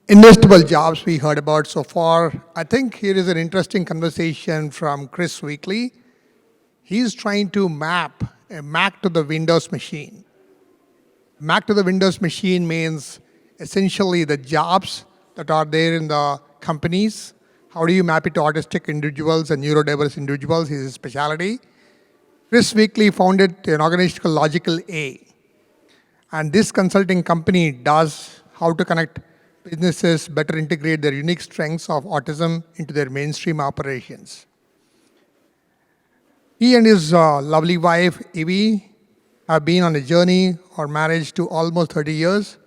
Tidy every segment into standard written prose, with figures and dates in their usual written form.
investable jobs we heard about so far. I think here is an interesting conversation from Chris Weekly. He's trying to map a Mac to the Windows machine. Mac to the Windows machine means essentially the jobs that are there in the companies. How do you map it to autistic individuals and neurodiverse individuals is his specialty. Chris Weekly founded an organization called LogicalA. And this consulting company does how to connect businesses better integrate their unique strengths of autism into their mainstream operations. He and his lovely wife, Evie, have been on a journey or marriage to almost 30 years.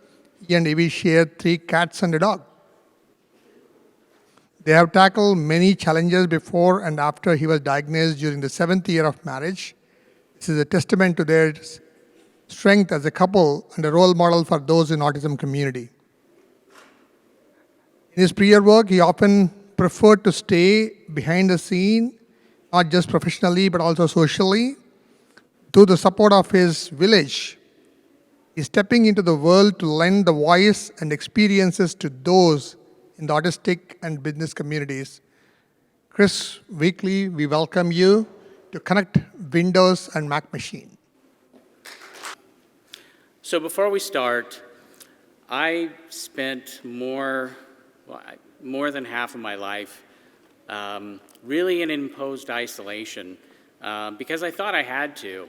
He and Evie share 3 cats and a dog. They have tackled many challenges before and after he was diagnosed during the 7th year of marriage. This is a testament to their strength as a couple and a role model for those in autism community. In his prior work, he often preferred to stay behind the scene, not just professionally, but also socially. Through the support of his village, he's stepping into the world to lend the voice and experiences to those in the autistic and business communities. Chris Weekly, we welcome you to Connect Windows and Mac Machine. So before we start, I spent more than half of my life really in imposed isolation because I thought I had to.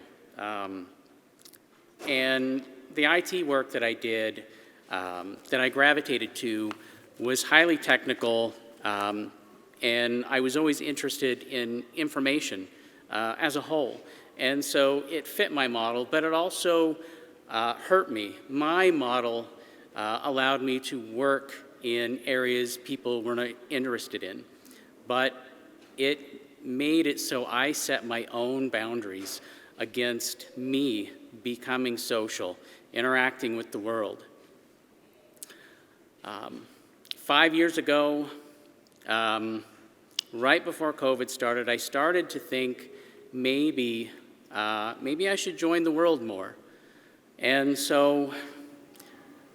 And the IT work that I did, that I gravitated to, was highly technical, and I was always interested in information as a whole. And so it fit my model, but it also hurt me. My model allowed me to work in areas people were not interested in, but it made it so I set my own boundaries against me becoming social, interacting with the world. 5 years ago, right before COVID started, I started to think maybe I should join the world more. And so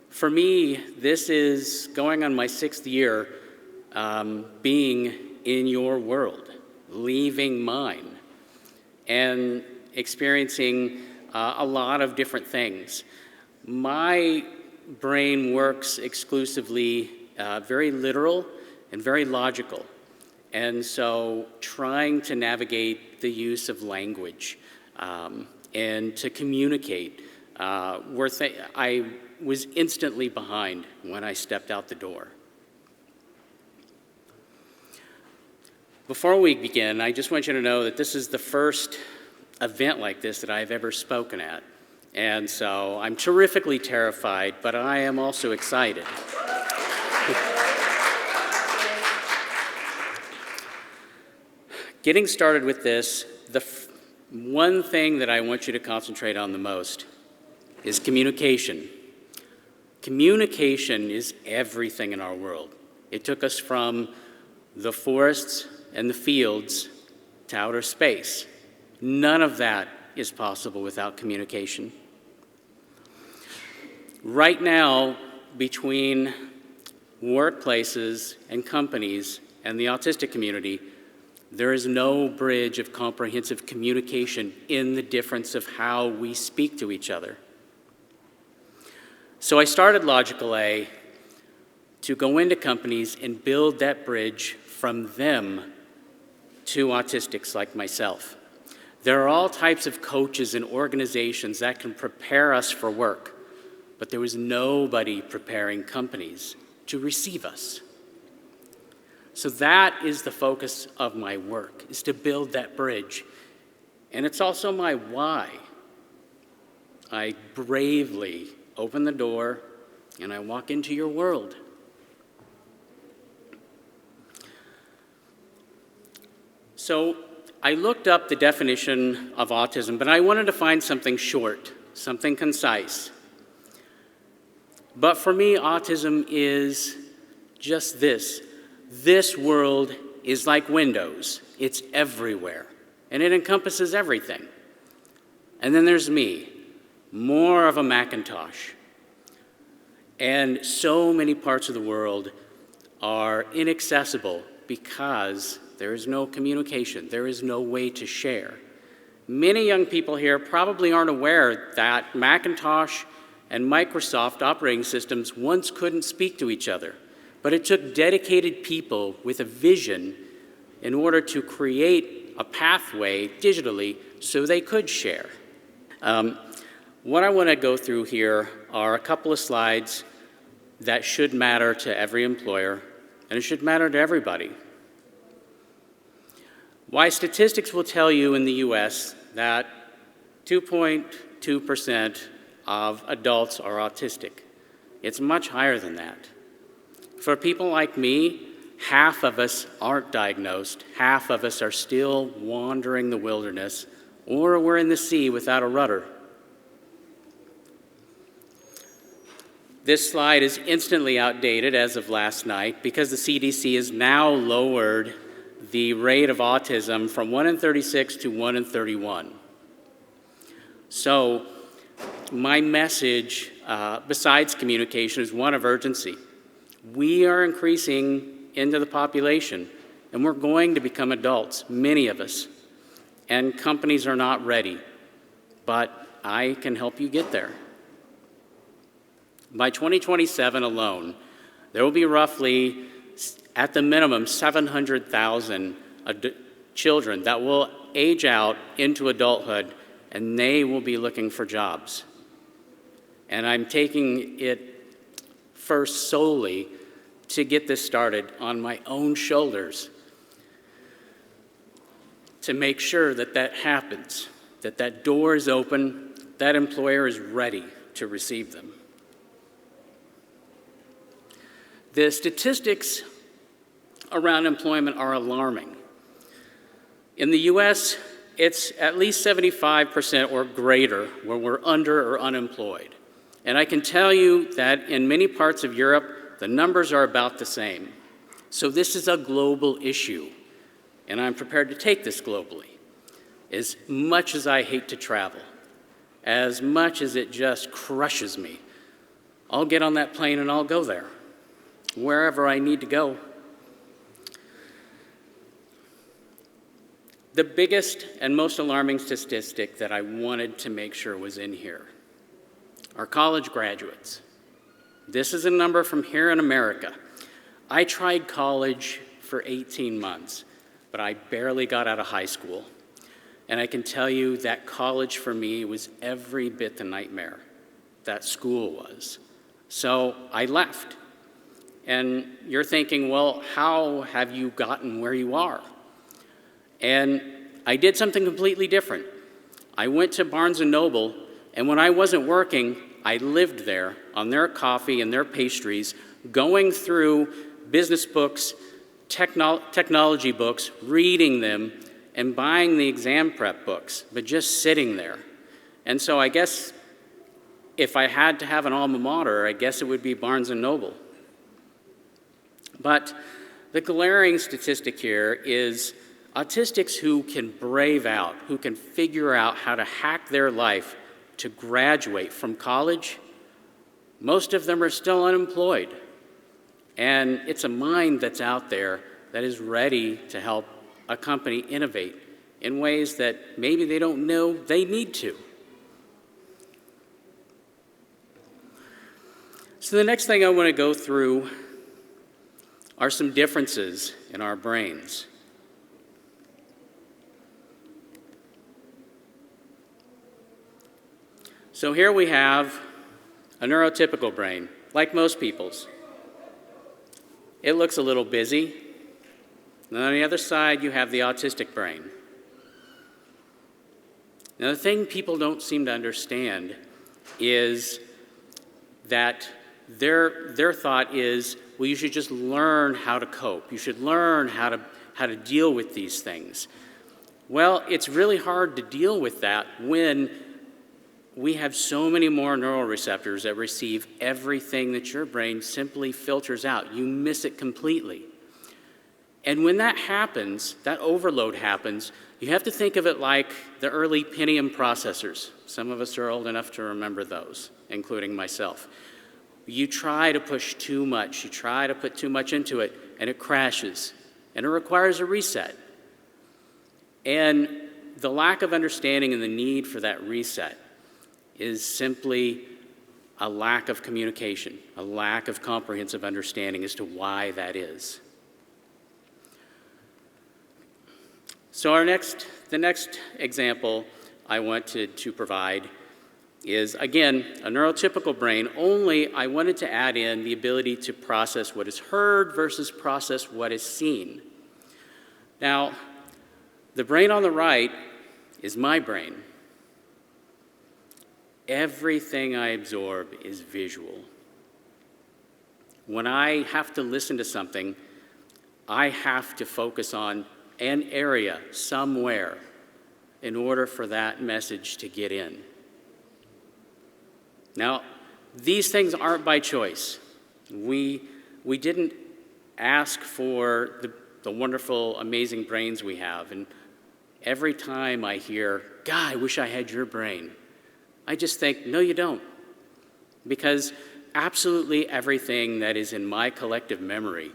for me, this is going on my 6th year being in your world, leaving mine, and experiencing a lot of different things. My brain works exclusively very literal and very logical. And so trying to navigate the use of language and to communicate, I was instantly behind when I stepped out the door. Before we begin, I just want you to know that this is the first event like this that I've ever spoken at. And so I'm terrifically terrified, but I am also excited. Getting started with this, the one thing that I want you to concentrate on the most is communication. Communication is everything in our world. It took us from the forests and the fields to outer space. None of that is possible without communication. Right now, between workplaces and companies and the autistic community, there is no bridge of comprehensive communication in the difference of how we speak to each other. So I started LogicalA to go into companies and build that bridge from them to autistics like myself. There are all types of coaches and organizations that can prepare us for work, but there was nobody preparing companies to receive us. So that is the focus of my work, is to build that bridge. And it's also my why. I bravely open the door and I walk into your world. So I looked up the definition of autism, but I wanted to find something short, something concise. But for me, autism is just this. This world is like Windows. It's everywhere, and it encompasses everything. And then there's me, more of a Macintosh. And so many parts of the world are inaccessible because there is no communication, there is no way to share. Many young people here probably aren't aware that Macintosh and Microsoft operating systems once couldn't speak to each other, but it took dedicated people with a vision in order to create a pathway digitally so they could share. What I want to go through here are a couple of slides that should matter to every employer, and it should matter to everybody. Why statistics will tell you in the US that 2.2% of adults are autistic. It's much higher than that. For people like me, half of us aren't diagnosed, half of us are still wandering the wilderness, or we're in the sea without a rudder. This slide is instantly outdated as of last night because the CDC has now lowered the rate of autism from 1 in 36 to 1 in 31. So my message, besides communication, is one of urgency. We are increasing into the population, and we're going to become adults, many of us, and companies are not ready, but I can help you get there. By 2027 alone, there will be roughly, at the minimum, 700,000 children that will age out into adulthood, and they will be looking for jobs. And I'm taking it first solely to get this started on my own shoulders to make sure that that happens, that that door is open, that employer is ready to receive them. The statistics around employment are alarming. In the US, it's at least 75% or greater where we're under or unemployed. And I can tell you that in many parts of Europe, the numbers are about the same. So this is a global issue, and I'm prepared to take this globally. As much as I hate to travel, as much as it just crushes me, I'll get on that plane and I'll go there, wherever I need to go. The biggest and most alarming statistic that I wanted to make sure was in here are college graduates. This is a number from here in America. I tried college for 18 months, but I barely got out of high school. And I can tell you that college for me was every bit the nightmare that school was. So I left. And you're thinking, well, how have you gotten where you are? And I did something completely different. I went to Barnes & Noble, and when I wasn't working, I lived there on their coffee and their pastries, going through business books, technology books, reading them, and buying the exam prep books, but just sitting there. And so I guess if I had to have an alma mater, I guess it would be Barnes & Noble. But the glaring statistic here is autistics who can brave out, who can figure out how to hack their life to graduate from college, most of them are still unemployed. And it's a mind that's out there that is ready to help a company innovate in ways that maybe they don't know they need to. So the next thing I want to go through are some differences in our brains. So here we have a neurotypical brain, like most people's. It looks a little busy. And on the other side, you have the autistic brain. Now, the thing people don't seem to understand is that their thought is, well, you should just learn how to cope. You should learn how to deal with these things. Well, it's really hard to deal with that when we have so many more neural receptors that receive everything that your brain simply filters out. You miss it completely. And when that happens, that overload happens, you have to think of it like the early Pentium processors. Some of us are old enough to remember those, including myself. You try to push too much, you try to put too much into it, and it crashes, and it requires a reset. And the lack of understanding and the need for that reset is simply a lack of communication, a lack of comprehensive understanding as to why that is. So the next example I wanted to provide is, again, a neurotypical brain, only I wanted to add in the ability to process what is heard versus process what is seen. Now, the brain on the right is my brain. Everything I absorb is visual. When I have to listen to something, I have to focus on an area somewhere in order for that message to get in. Now, these things aren't by choice. We didn't ask for the wonderful, amazing brains we have. And every time I hear, God, I wish I had your brain, I just think, no, you don't. Because absolutely everything that is in my collective memory,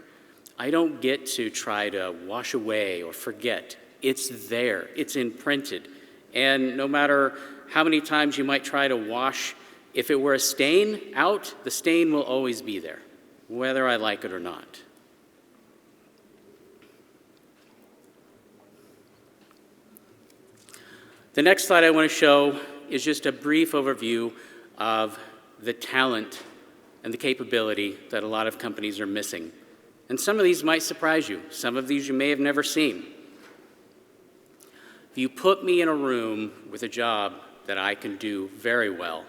I don't get to try to wash away or forget. It's there, it's imprinted. And no matter how many times you might try to wash, if it were a stain out, the stain will always be there, whether I like it or not. The next slide I want to show is just a brief overview of the talent and the capability that a lot of companies are missing. And some of these might surprise you. Some of these you may have never seen. If you put me in a room with a job that I can do very well,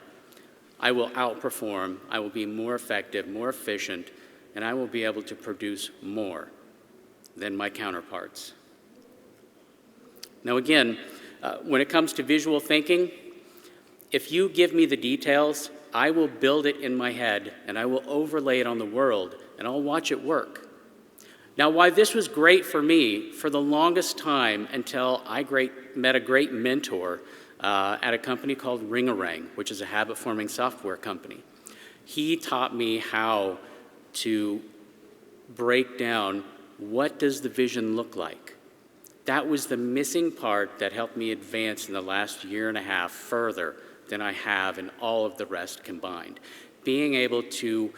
I will outperform, I will be more effective, more efficient, and I will be able to produce more than my counterparts. Now again, when it comes to visual thinking, if you give me the details, I will build it in my head and I will overlay it on the world and I'll watch it work. Now, why this was great for me for the longest time until I met a great mentor at a company called Ring-A-Rang, which is a habit-forming software company. He taught me how to break down what does the vision look like. That was the missing part that helped me advance in the last year and a half further than I have in all of the rest combined. Being able to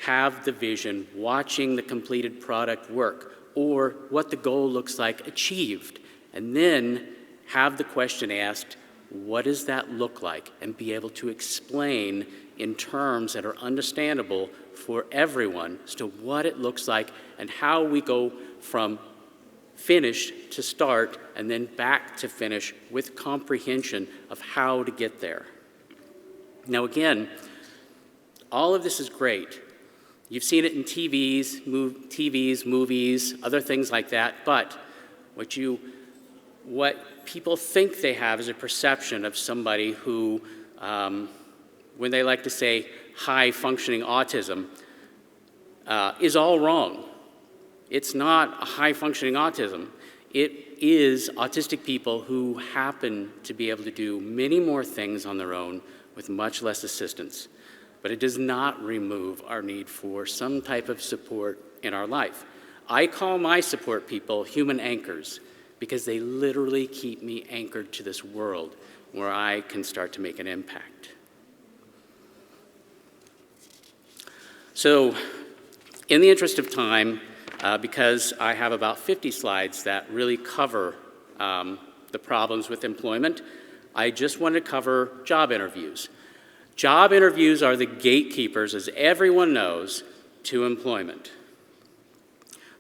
have the vision, watching the completed product work, or what the goal looks like achieved, and then have the question asked, what does that look like? And be able to explain in terms that are understandable for everyone as to what it looks like and how we go from finish to start and then back to finish with comprehension of how to get there. Now again, all of this is great. You've seen it in TVs, movies, other things like that, but what people think they have is a perception of somebody who, when they like to say high-functioning autism, is all wrong. It's not a high-functioning autism. It is autistic people who happen to be able to do many more things on their own with much less assistance. But it does not remove our need for some type of support in our life. I call my support people human anchors because they literally keep me anchored to this world where I can start to make an impact. So, in the interest of time, because I have about 50 slides that really cover the problems with employment, I just want to cover job interviews. Job interviews are the gatekeepers, as everyone knows, to employment.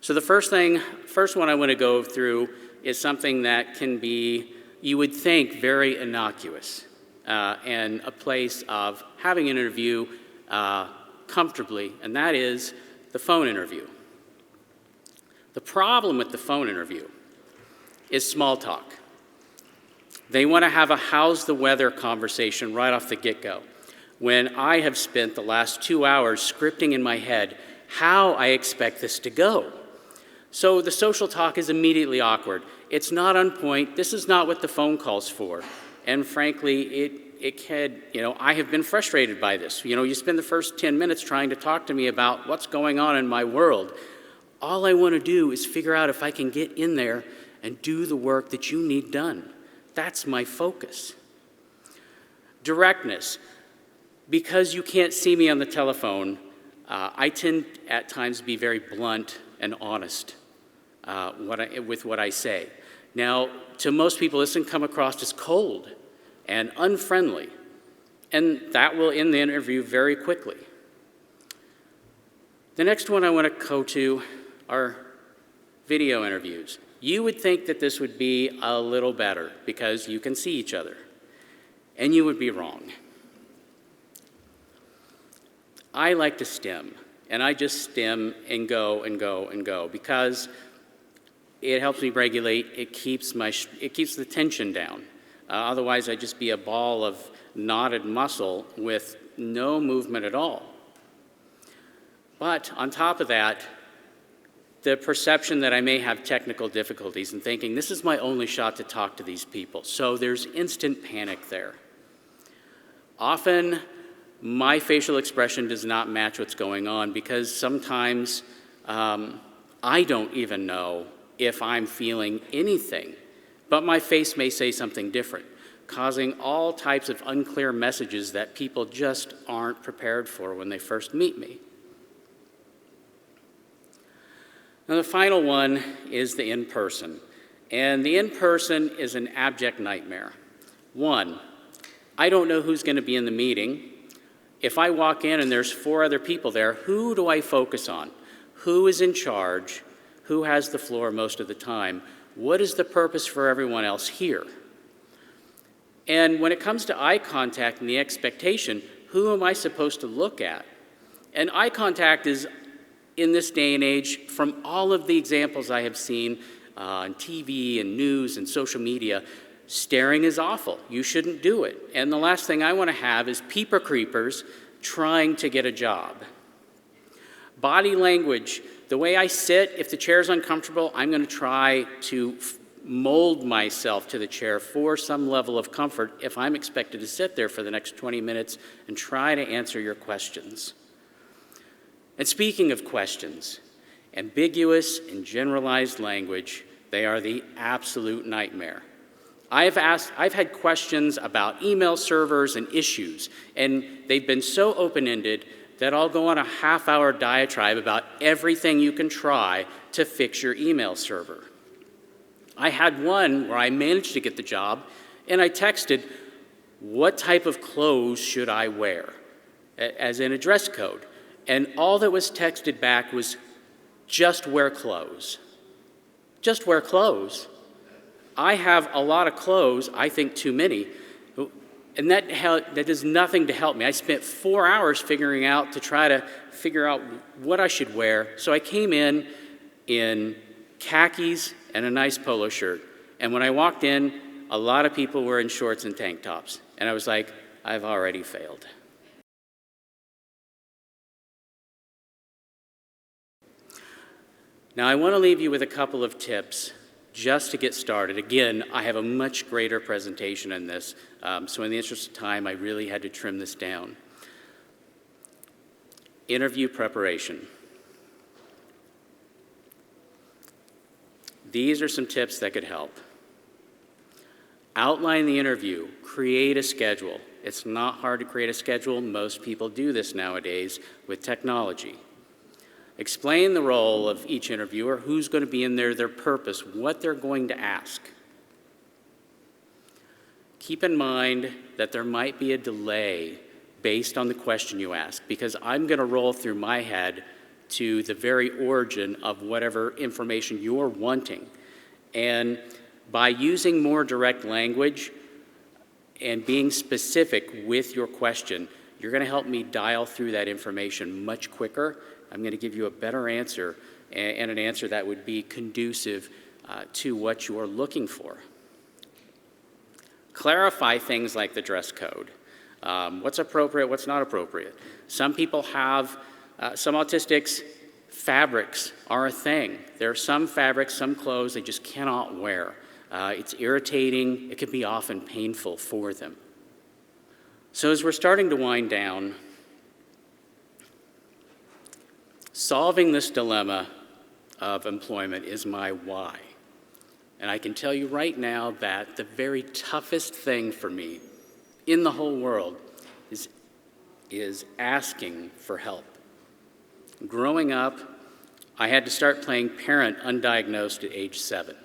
So the first one I want to go through is something that can be, you would think, very innocuous, and a place of having an interview comfortably, and that is the phone interview. The problem with the phone interview is small talk. They want to have a how's the weather conversation right off the get-go, when I have spent the last 2 hours scripting in my head how I expect this to go. So the social talk is immediately awkward. It's not on point. This is not what the phone call's for. And frankly, I have been frustrated by this. You spend the first 10 minutes trying to talk to me about what's going on in my world. All I want to do is figure out if I can get in there and do the work that you need done. That's my focus. Directness. Because you can't see me on the telephone, I tend at times to be very blunt and honest with what I say. Now, to most people, this can come across as cold and unfriendly, and that will end the interview very quickly. The next one I want to go to are video interviews. You would think that this would be a little better because you can see each other, and you would be wrong. I like to stem, and I just stem and go and go and go because it helps me regulate. It keeps the tension down. Otherwise, I'd just be a ball of knotted muscle with no movement at all. But on top of that, the perception that I may have technical difficulties and thinking, this is my only shot to talk to these people. So there's instant panic there. Often, my facial expression does not match what's going on because sometimes I don't even know if I'm feeling anything, but my face may say something different, causing all types of unclear messages that people just aren't prepared for when they first meet me. Now, the final one is the in-person. And the in-person is an abject nightmare. One, I don't know who's going to be in the meeting. If I walk in and there's 4 other people there, who do I focus on? Who is in charge? Who has the floor most of the time? What is the purpose for everyone else here? And when it comes to eye contact and the expectation, who am I supposed to look at? And eye contact is, in this day and age, from all of the examples I have seen on TV and news and social media, staring is awful. You shouldn't do it. And the last thing I want to have is peeper creepers trying to get a job. Body language, the way I sit, if the chair's uncomfortable, I'm going to try to mold myself to the chair for some level of comfort if I'm expected to sit there for the next 20 minutes and try to answer your questions. And speaking of questions, ambiguous and generalized language, they are the absolute nightmare. I've had questions about email servers and issues, and they've been so open-ended that I'll go on a half-hour diatribe about everything you can try to fix your email server. I had one where I managed to get the job, and I texted, what type of clothes should I wear, as in a dress code. And all that was texted back was, just wear clothes. Just wear clothes. I have a lot of clothes, I think too many, and that does nothing to help me. I spent 4 hours to try to figure out what I should wear. So I came in khakis and a nice polo shirt. And when I walked in, a lot of people were in shorts and tank tops. And I was like, I've already failed. Now I want to leave you with a couple of tips just to get started. Again, I have a much greater presentation in this, so in the interest of time, I really had to trim this down. Interview preparation. These are some tips that could help. Outline the interview. Create a schedule. It's not hard to create a schedule. Most people do this nowadays with technology. Explain the role of each interviewer, who's going to be in there, their purpose, what they're going to ask. Keep in mind that there might be a delay based on the question you ask, because I'm going to roll through my head to the very origin of whatever information you're wanting. And by using more direct language and being specific with your question, you're going to help me dial through that information much quicker. I'm going to give you a better answer, and an answer that would be conducive to what you are looking for. Clarify things like the dress code. What's appropriate, what's not appropriate. Some people have, some autistics, fabrics are a thing. There are some fabrics, some clothes they just cannot wear. It's irritating, it can be often painful for them. So as we're starting to wind down, solving this dilemma of employment is my why. And I can tell you right now that the very toughest thing for me in the whole world is asking for help. Growing up, I had to start playing parent undiagnosed at age 7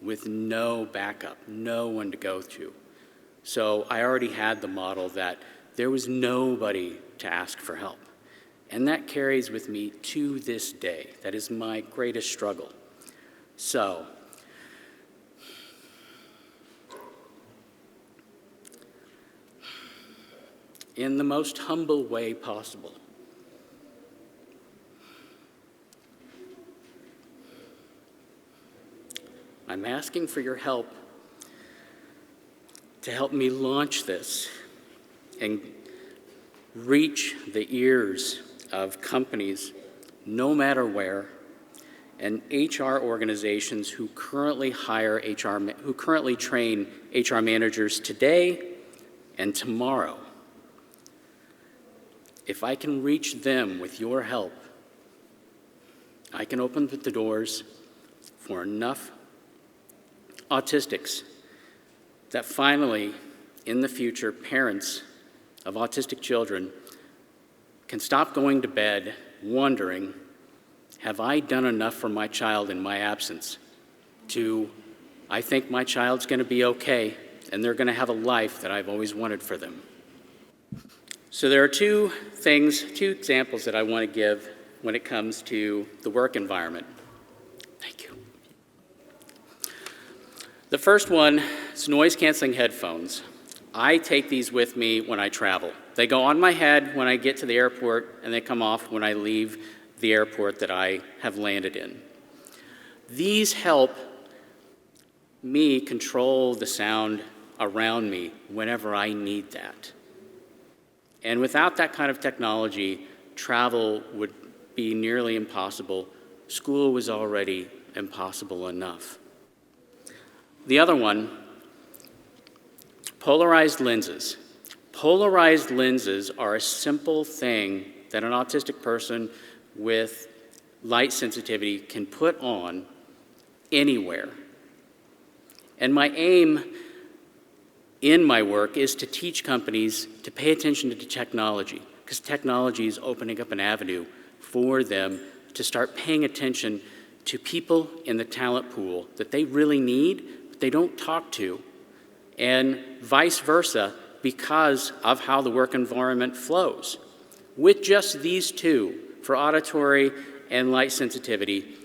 with no backup, no one to go to. So I already had the model that there was nobody to ask for help. And that carries with me to this day. That is my greatest struggle. So, in the most humble way possible, I'm asking for your help to help me launch this and reach the ears of companies, no matter where, and HR organizations who currently who currently train HR managers today and tomorrow. If I can reach them with your help, I can open the doors for enough autistics that finally, in the future, parents of autistic children can stop going to bed wondering, have I done enough for my child in my absence? I think my child's going to be okay, and they're going to have a life that I've always wanted for them. So there are two examples that I want to give when it comes to the work environment. Thank you. The first one is noise-canceling headphones. I take these with me when I travel. They go on my head when I get to the airport, and they come off when I leave the airport that I have landed in. These help me control the sound around me whenever I need that. And without that kind of technology, travel would be nearly impossible. School was already impossible enough. The other one, polarized lenses. Polarized lenses are a simple thing that an autistic person with light sensitivity can put on anywhere. And my aim in my work is to teach companies to pay attention to technology, because technology is opening up an avenue for them to start paying attention to people in the talent pool that they really need, but they don't talk to, and vice versa, because of how the work environment flows. With just these two, for auditory and light sensitivity,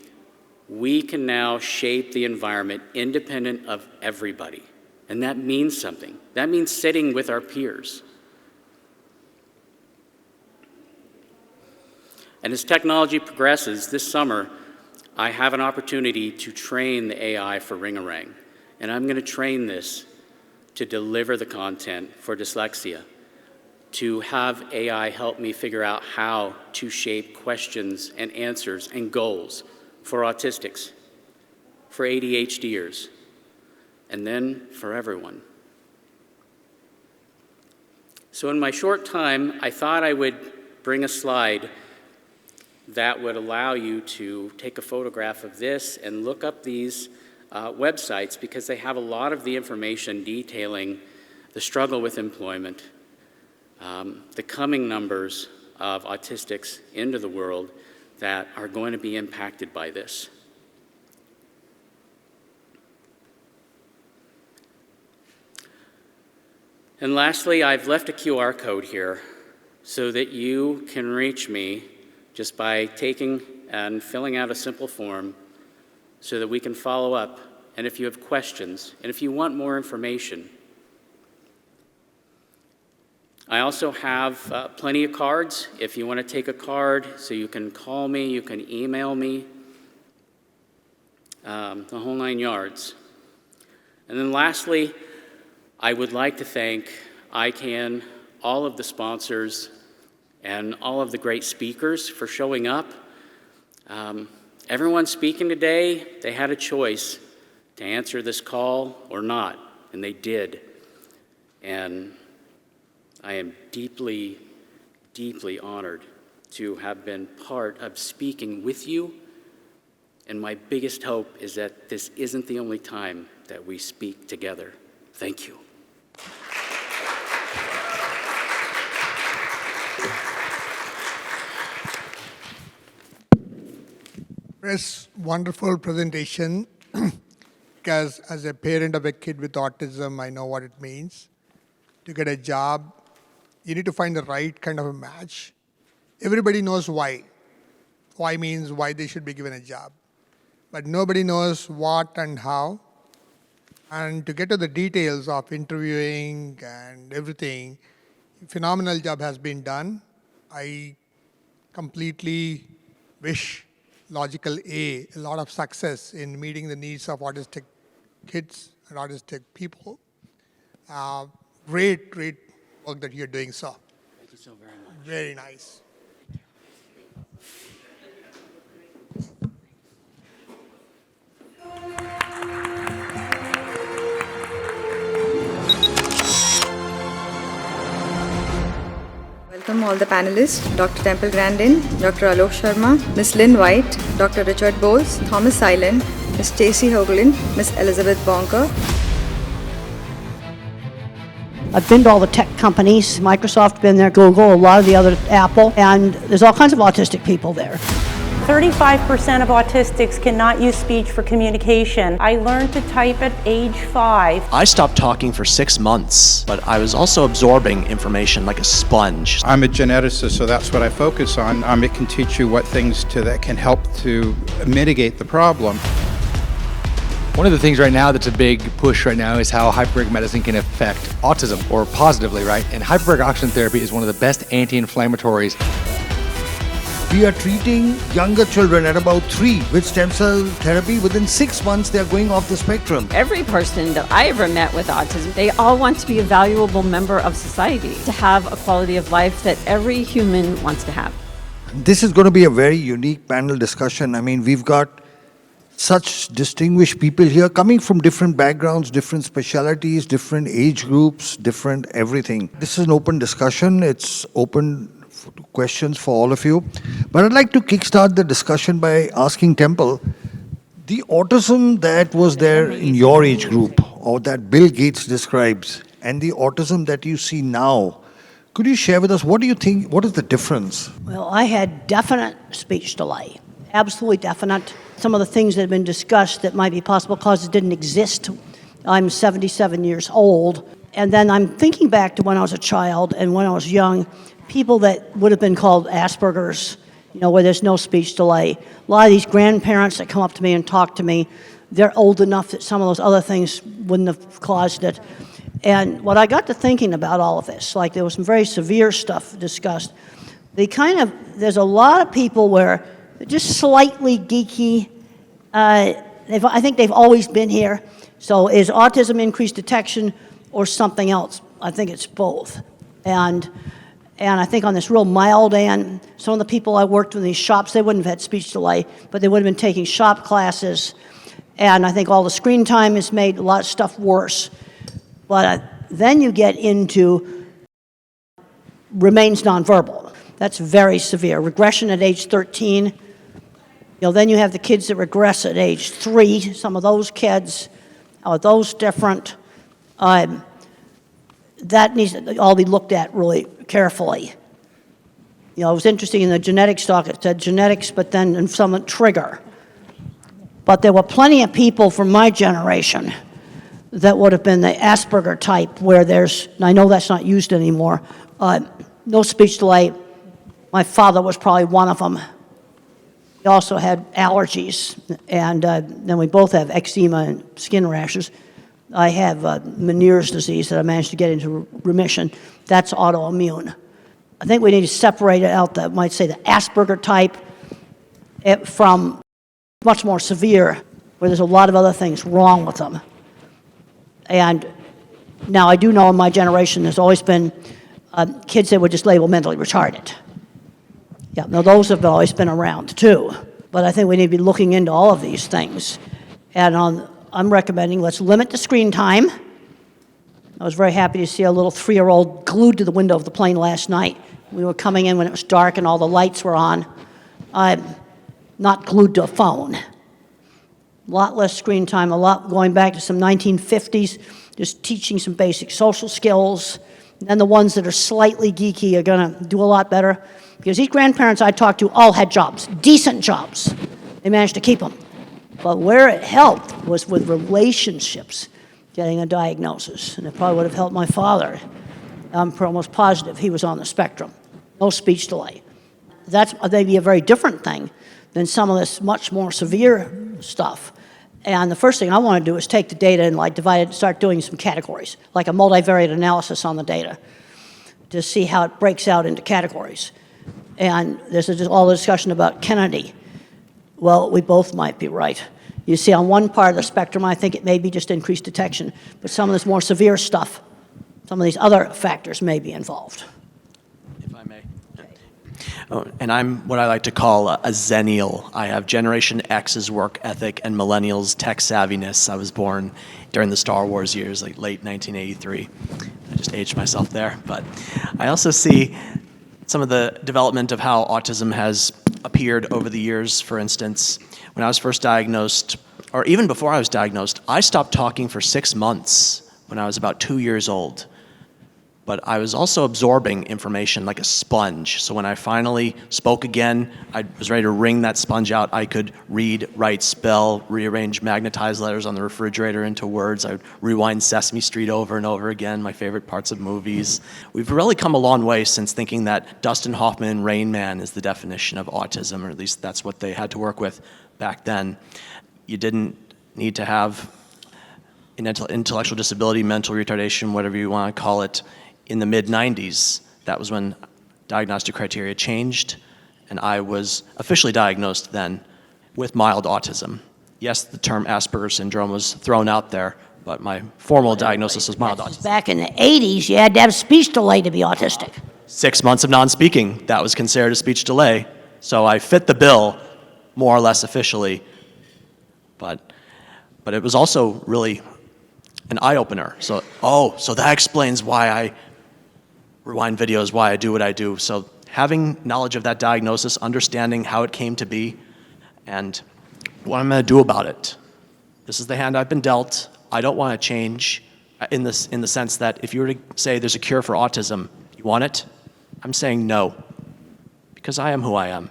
we can now shape the environment independent of everybody. And that means something. That means sitting with our peers. And as technology progresses, this summer, I have an opportunity to train the AI for Ring-a-Rang. And I'm going to train this to deliver the content for dyslexia, to have AI help me figure out how to shape questions and answers and goals for autistics, for ADHDers, and then for everyone. So in my short time, I thought I would bring a slide that would allow you to take a photograph of this and look up these websites, because they have a lot of the information detailing the struggle with employment, the coming numbers of autistics into the world that are going to be impacted by this. And lastly, I've left a QR code here so that you can reach me just by taking and filling out a simple form so that we can follow up. And if you have questions, and if you want more information, I also have plenty of cards. If you want to take a card, so you can call me, you can email me, the whole 9 yards. And then lastly, I would like to thank ICAN, all of the sponsors, and all of the great speakers for showing up. Everyone speaking today, they had a choice to answer this call or not, and they did. And I am deeply, deeply honored to have been part of speaking with you, and my biggest hope is that this isn't the only time that we speak together. Thank you. Chris, wonderful presentation. Because as a parent of a kid with autism, I know what it means. To get a job, you need to find the right kind of a match. Everybody knows why. Why means why they should be given a job. But nobody knows what and how. And to get to the details of interviewing and everything, a phenomenal job has been done. I completely wish LogicalA a lot of success in meeting the needs of autistic kids and autistic people. Great work that you're doing, so. Thank you so very much. Very nice. Welcome all the panelists, Dr. Temple Grandin, Dr. Alok Sharma, Ms. Lynn White, Dr. Richard Bowles, Thomas Silent, Ms. Stacey Hoagland, Ms. Elizabeth Bonker. I've been to all the tech companies, Microsoft, been there, Google, a lot of the other, Apple, and there's all kinds of autistic people there. 35% of autistics cannot use speech for communication. I learned to type at age 5. I stopped talking for 6 months, but I was also absorbing information like a sponge. I'm a geneticist, so that's what I focus on. It can teach you what things that can help to mitigate the problem. One of the things right now that's a big push right now is how hyperbaric medicine can affect autism, or positively, right? And hyperbaric oxygen therapy is one of the best anti-inflammatories. We are treating younger children at about 3 with stem cell therapy. Within 6 months, they are going off the spectrum. Every person that I ever met with autism, they all want to be a valuable member of society, to have a quality of life that every human wants to have. This is going to be a very unique panel discussion. I mean, we've got such distinguished people here coming from different backgrounds, different specialities, different age groups, different everything. This is an open discussion. It's open questions for all of you. But I'd like to kickstart the discussion by asking Temple, the autism that was there in your age group, or that Bill Gates describes, and the autism that you see now, could you share with us, what do you think, what is the difference? Well, I had definite speech delay, absolutely definite. Some of the things that have been discussed that might be possible causes didn't exist. I'm 77 years old, and then I'm thinking back to when I was a child and when I was young, people that would have been called Asperger's, where there's no speech delay. A lot of these grandparents that come up to me and talk to me, they're old enough that some of those other things wouldn't have caused it. And what I got to thinking about all of this, like there was some very severe stuff discussed, there's a lot of people where they're just slightly geeky. I think they've always been here. So is autism increased detection or something else? I think it's both. And I think on this real mild end, some of the people I worked with in these shops, they wouldn't have had speech delay, but they would have been taking shop classes. And I think all the screen time has made a lot of stuff worse. But then you get into remains nonverbal. That's very severe. Regression at age 13. Then you have the kids that regress at age 3. Some of those kids, are those different? That needs to all be looked at really carefully. It was interesting in the genetics talk, it said genetics, but then in some trigger. But there were plenty of people from my generation that would have been the Asperger type, where there's, and I know that's not used anymore, no speech delay. My father was probably one of them. He also had allergies, and then we both have eczema and skin rashes. I have Meniere's disease that I managed to get into remission. That's autoimmune. I think we need to separate it out, the Asperger type from much more severe, where there's a lot of other things wrong with them. And now I do know in my generation there's always been kids that were just labeled mentally retarded. Yeah, now those have always been around too. But I think we need to be looking into all of these things. And I'm recommending let's limit the screen time. I was very happy to see a little 3-year-old glued to the window of the plane last night. We were coming in when it was dark and all the lights were on. I'm not glued to a phone. A lot less screen time, a lot going back to some 1950s, just teaching some basic social skills. And then the ones that are slightly geeky are going to do a lot better. Because these grandparents I talked to all had jobs, decent jobs. They managed to keep them. But where it helped was with relationships, getting a diagnosis. And it probably would have helped my father. I'm almost positive he was on the spectrum. No speech delay. That's maybe a very different thing than some of this much more severe stuff. And the first thing I want to do is take the data and divide it, start doing some categories, like a multivariate analysis on the data, to see how it breaks out into categories. And there's just all the discussion about Kennedy. Well, we both might be right. You see, on one part of the spectrum, I think it may be just increased detection, but some of this more severe stuff, some of these other factors may be involved. If I may. Oh, and I'm what I like to call a Zennial. I have Generation X's work ethic and Millennials' tech savviness. I was born during the Star Wars years, like late 1983. I just aged myself there. But I also see some of the development of how autism has appeared over the years. For instance, when I was first diagnosed, or even before I was diagnosed, I stopped talking for 6 months when I was about 2 years old. But I was also absorbing information like a sponge. So when I finally spoke again, I was ready to wring that sponge out. I could read, write, spell, rearrange magnetized letters on the refrigerator into words. I would rewind Sesame Street over and over again, my favorite parts of movies. We've really come a long way since thinking that Dustin Hoffman and Rain Man is the definition of autism, or at least that's what they had to work with back then. You didn't need to have an intellectual disability, mental retardation, whatever you want to call it. In the mid-90s, that was when diagnostic criteria changed, and I was officially diagnosed then with mild autism. Yes, the term Asperger's syndrome was thrown out there, but my formal diagnosis was mild autism. Back in the 80s, you had to have speech delay to be autistic. 6 months of non-speaking, that was considered a speech delay. So I fit the bill, more or less officially, but it was also really an eye-opener. So that explains why I rewind videos, why I do what I do. So having knowledge of that diagnosis, understanding how it came to be, and what I'm going to do about it. This is the hand I've been dealt. I don't want to change in the sense that if you were to say there's a cure for autism, you want it? I'm saying no, because I am who I am,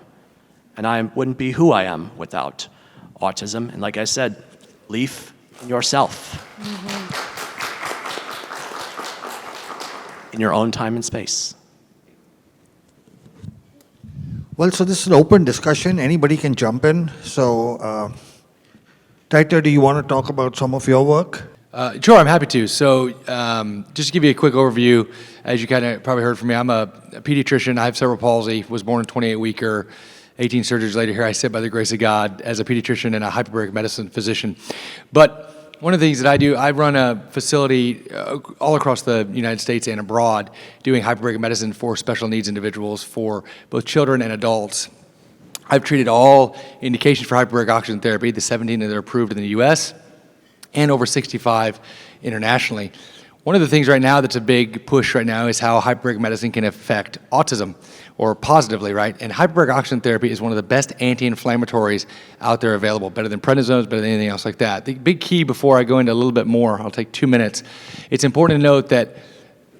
and I wouldn't be who I am without autism. And like I said, belief in yourself. In your own time and space. Well, so this is an open discussion. Anybody can jump in. So, Taita, do you want to talk about some of your work? Sure, I'm happy to. So just to give you a quick overview, as you kind of probably heard from me, I'm a pediatrician. I have cerebral palsy, was born in 28-weeker. 18 surgeries later, here I sit by the grace of God as a pediatrician and a hyperbaric medicine physician. But one of the things that I do, I run a facility all across the United States and abroad doing hyperbaric medicine for special needs individuals, for both children and adults. I've treated all indications for hyperbaric oxygen therapy, the 17 that are approved in the US, and over 65 internationally. One of the things right now that's a big push right now is how hyperbaric medicine can affect autism, or positively, right? And hyperbaric oxygen therapy is one of the best anti-inflammatories out there available, better than prednisones, better than anything else like that. The big key, before I go into a little bit more, I'll take 2 minutes, it's important to note that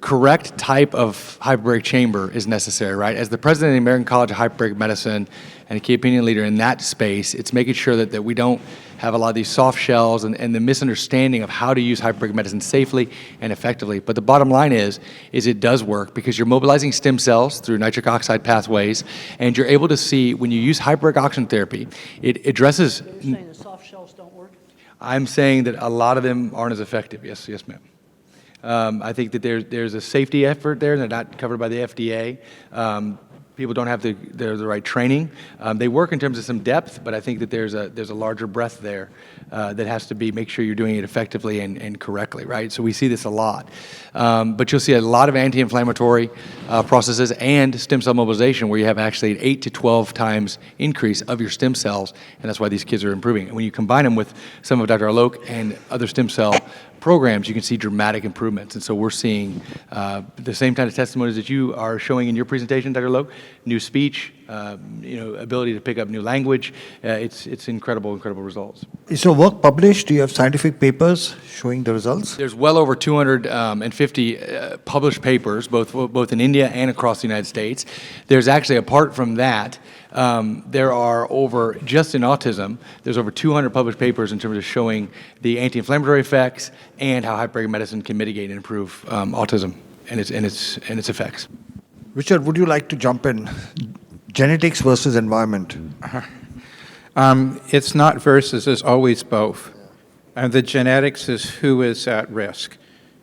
correct type of hyperbaric chamber is necessary, right? As the president of the American College of Hyperbaric Medicine and a key opinion leader in that space, it's making sure that we don't have a lot of these soft shells and the misunderstanding of how to use hyperbaric medicine safely and effectively. But the bottom line is it does work because you're mobilizing stem cells through nitric oxide pathways, and you're able to see when you use hyperbaric oxygen therapy, it addresses... Are you saying the soft shells don't work? I'm saying that a lot of them aren't as effective. Yes, ma'am. I think that there's a safety effort there. They're not covered by the FDA. People don't have the right training. They work in terms of some depth, but I think that there's a larger breadth there that has to make sure you're doing it effectively and correctly, right? So we see this a lot. But you'll see a lot of anti-inflammatory processes and stem cell mobilization where you have actually an 8 to 12 times increase of your stem cells, and that's why these kids are improving. And when you combine them with some of Dr. Alok and other stem cell programs, you can see dramatic improvements. And so we're seeing the same kind of testimonies that you are showing in your presentation, Dr. Logue, new speech, ability to pick up new language. It's incredible results. Is your work published? Do you have scientific papers showing the results? There's well over 250 published papers, both in India and across the United States. There's actually, apart from that, there are just in autism, there's over 200 published papers in terms of showing the anti-inflammatory effects and how hyperbaric medicine can mitigate and improve autism and its effects. Richard, would you like to jump in? Genetics versus environment. It's not versus, it's always both. The genetics is who is at risk.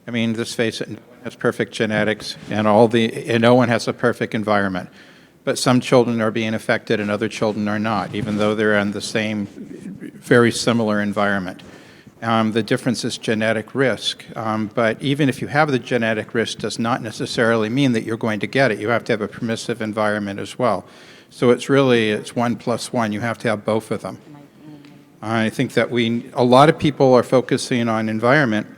I mean, let's face it, no one has perfect genetics and no one has a perfect environment. But some children are being affected and other children are not, even though they're in the same, very similar environment. The difference is genetic risk. But even if you have the genetic risk, does not necessarily mean that you're going to get it. You have to have a permissive environment as well. So it's 1 + 1. You have to have both of them. I think that a lot of people are focusing on environment,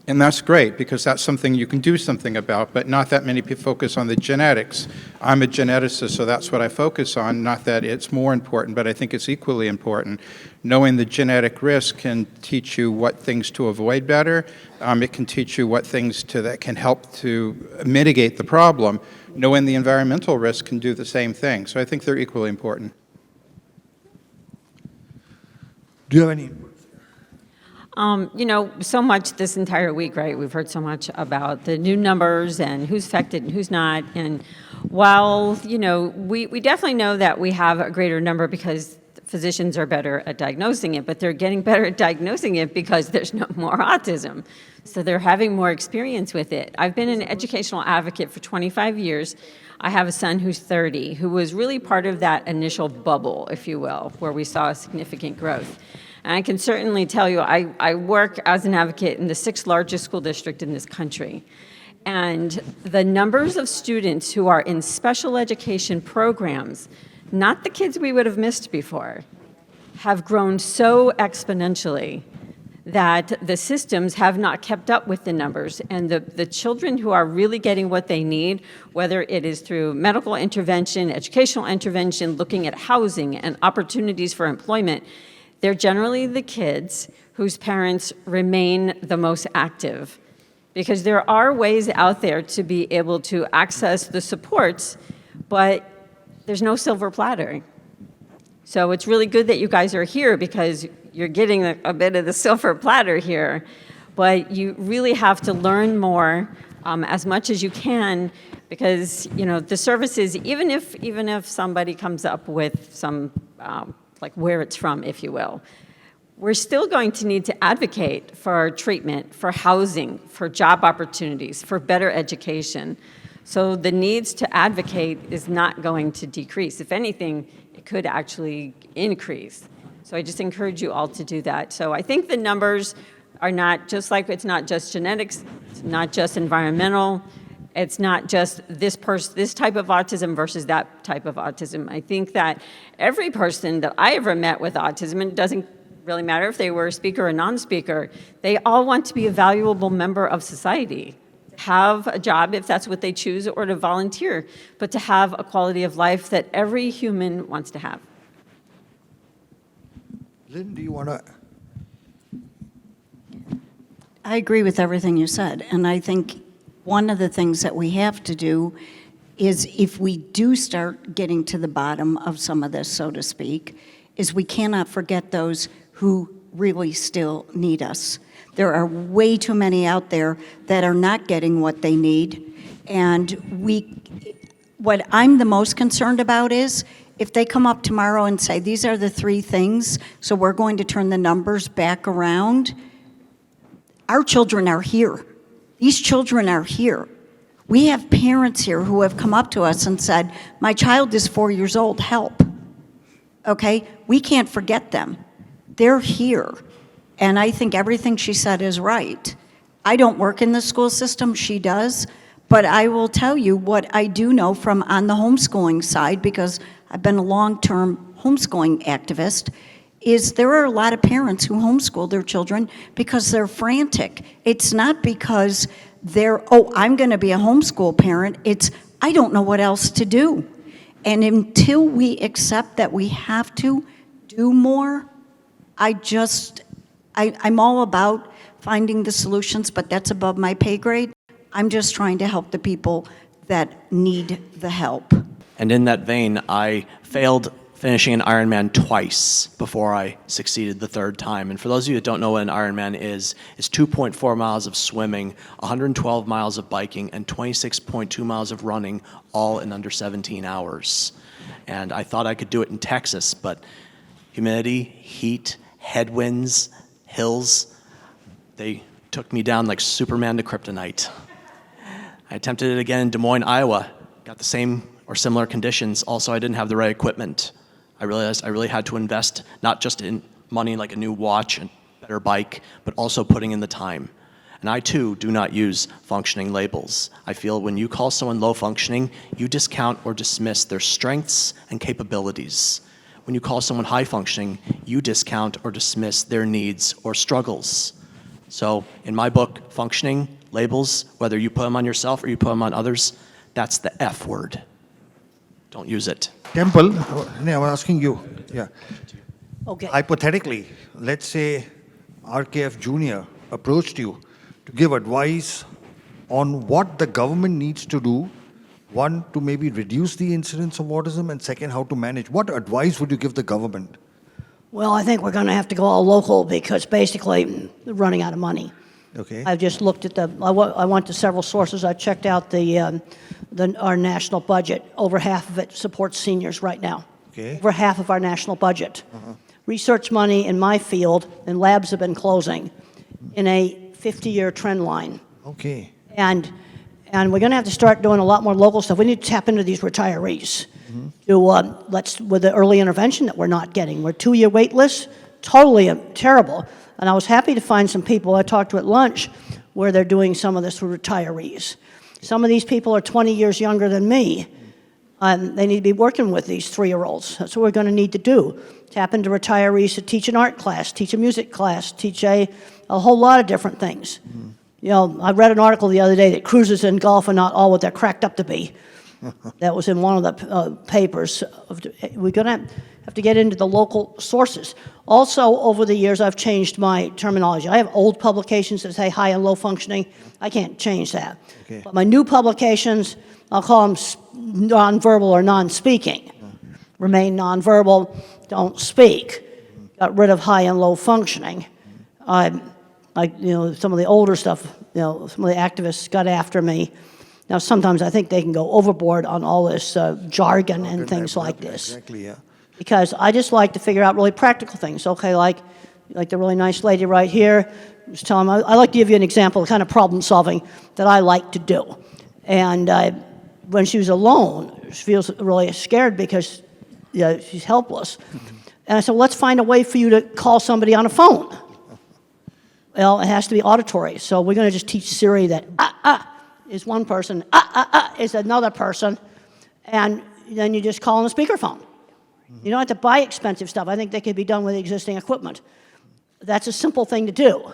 and that's great because that's something you can do something about, but not that many people focus on the genetics. I'm a geneticist, so that's what I focus on, not that it's more important, but I think it's equally important. Knowing the genetic risk can teach you what things to avoid better. It can teach you what things that can help to mitigate the problem. Knowing the environmental risk can do the same thing. So I think they're equally important. Do you have any? So much this entire week, right? We've heard so much about the new numbers and who's affected and who's not. And while, we definitely know that we have a greater number because physicians are better at diagnosing it, but they're getting better at diagnosing it because there's no more autism. So they're having more experience with it. I've been an educational advocate for 25 years. I have a son who's 30, who was really part of that initial bubble, if you will, where we saw significant growth. And I can certainly tell you, I work as an advocate in the 6th largest school district in this country. And the numbers of students who are in special education programs, not the kids we would have missed before, have grown so exponentially that the systems have not kept up with the numbers. And the children who are really getting what they need, whether it is through medical intervention, educational intervention, looking at housing and opportunities for employment, they're generally the kids whose parents remain the most active. Because there are ways out there to be able to access the supports, but there's no silver platter. So it's really good that you guys are here because you're getting a bit of the silver platter here, but you really have to learn more as much as you can because, the services, even if somebody comes up with some, like where it's from, if you will, we're still going to need to advocate for treatment, for housing, for job opportunities, for better education. So the needs to advocate is not going to decrease. If anything, it could actually increase. So I just encourage you all to do that. So I think the numbers are not just like, it's not just genetics, it's not just environmental, it's not just this type of autism versus that type of autism. I think that every person that I ever met with autism, and it doesn't really matter if they were a speaker or non-speaker, they all want to be a valuable member of society, have a job if that's what they choose, or to volunteer, but to have a quality of life that every human wants to have. Lynn, do you want to? I agree with everything you said, and I think one of the things that we have to do is if we do start getting to the bottom of some of this, so to speak, is we cannot forget those who really still need us. There are way too many out there that are not getting what they need, and what I'm the most concerned about is if they come up tomorrow and say, these are the 3 things, so we're going to turn the numbers back around, our children are here. These children are here. We have parents here who have come up to us and said, my child is 4 years old, help. Okay? We can't forget them. They're here. And I think everything she said is right. I don't work in the school system, she does, but I will tell you what I do know from on the homeschooling side, because I've been a long-term homeschooling activist, is there are a lot of parents who homeschool their children because they're frantic. It's not because they're, oh, I'm going to be a homeschool parent. It's, I don't know what else to do. And until we accept that we have to do more, I'm all about finding the solutions, but that's above my pay grade. I'm just trying to help the people that need the help. And in that vein, I failed finishing an Ironman twice before I succeeded the third time. And for those of you that don't know what an Ironman is, it's 2.4 miles of swimming, 112 miles of biking, and 26.2 miles of running, all in under 17 hours. And I thought I could do it in Texas, but humidity, heat, headwinds, hills, they took me down like Superman to kryptonite. I attempted it again in Des Moines, Iowa. Got the same or similar conditions. Also, I didn't have the right equipment. I realized I really had to invest not just in money like a new watch and better bike, but also putting in the time. And I too do not use functioning labels. I feel when you call someone low functioning, you discount or dismiss their strengths and capabilities. When you call someone high functioning, you discount or dismiss their needs or struggles. So in my book, functioning labels, whether you put them on yourself or you put them on others, that's the F word. Don't use it. Temple, I'm asking you, yeah. Okay. Hypothetically, let's say RKF Jr. approached you to give advice on what the government needs to do, one, to maybe reduce the incidence of autism, and second, how to manage. What advice would you give the government? Well, I think we're going to have to go all local because basically we're running out of money. Okay. I've just looked at I went to several sources. I checked out our national budget. Over half of it supports seniors right now. Okay. Over half of our national budget. Research money in my field and labs have been closing in a 50-year trend line. Okay. And we're going to have to start doing a lot more local stuff. We need to tap into these retirees with the early intervention that we're not getting. We're 2-year wait lists, totally terrible. And I was happy to find some people I talked to at lunch where they're doing some of this for retirees. Some of these people are 20 years younger than me. They need to be working with these 3-year-olds. That's what we're going to need to do. Tap into retirees to teach an art class, teach a music class, teach a whole lot of different things. You know, I read an article the other day that cruises in golf are not all what they're cracked up to be. That was in one of the papers. We're going to have to get into the local sources. Also, over the years, I've changed my terminology. I have old publications that say high and low functioning. I can't change that. Okay. But my new publications, I'll call them nonverbal or non-speaking. Remain nonverbal, don't speak. Got rid of high and low functioning. Some of the older stuff, some of the activists got after me. Now, sometimes I think they can go overboard on all this jargon and things like this. Exactly, yeah. Because I just like to figure out really practical things. Okay, like the really nice lady right here, just tell them, I like to give you an example of the kind of problem solving that I like to do. And when she was alone, she feels really scared because she's helpless. And I said, well, let's find a way for you to call somebody on a phone. Well, it has to be auditory. So we're going to just teach Siri that is one person, is another person, and then you just call on the speakerphone. You don't have to buy expensive stuff. I think that could be done with existing equipment. That's a simple thing to do.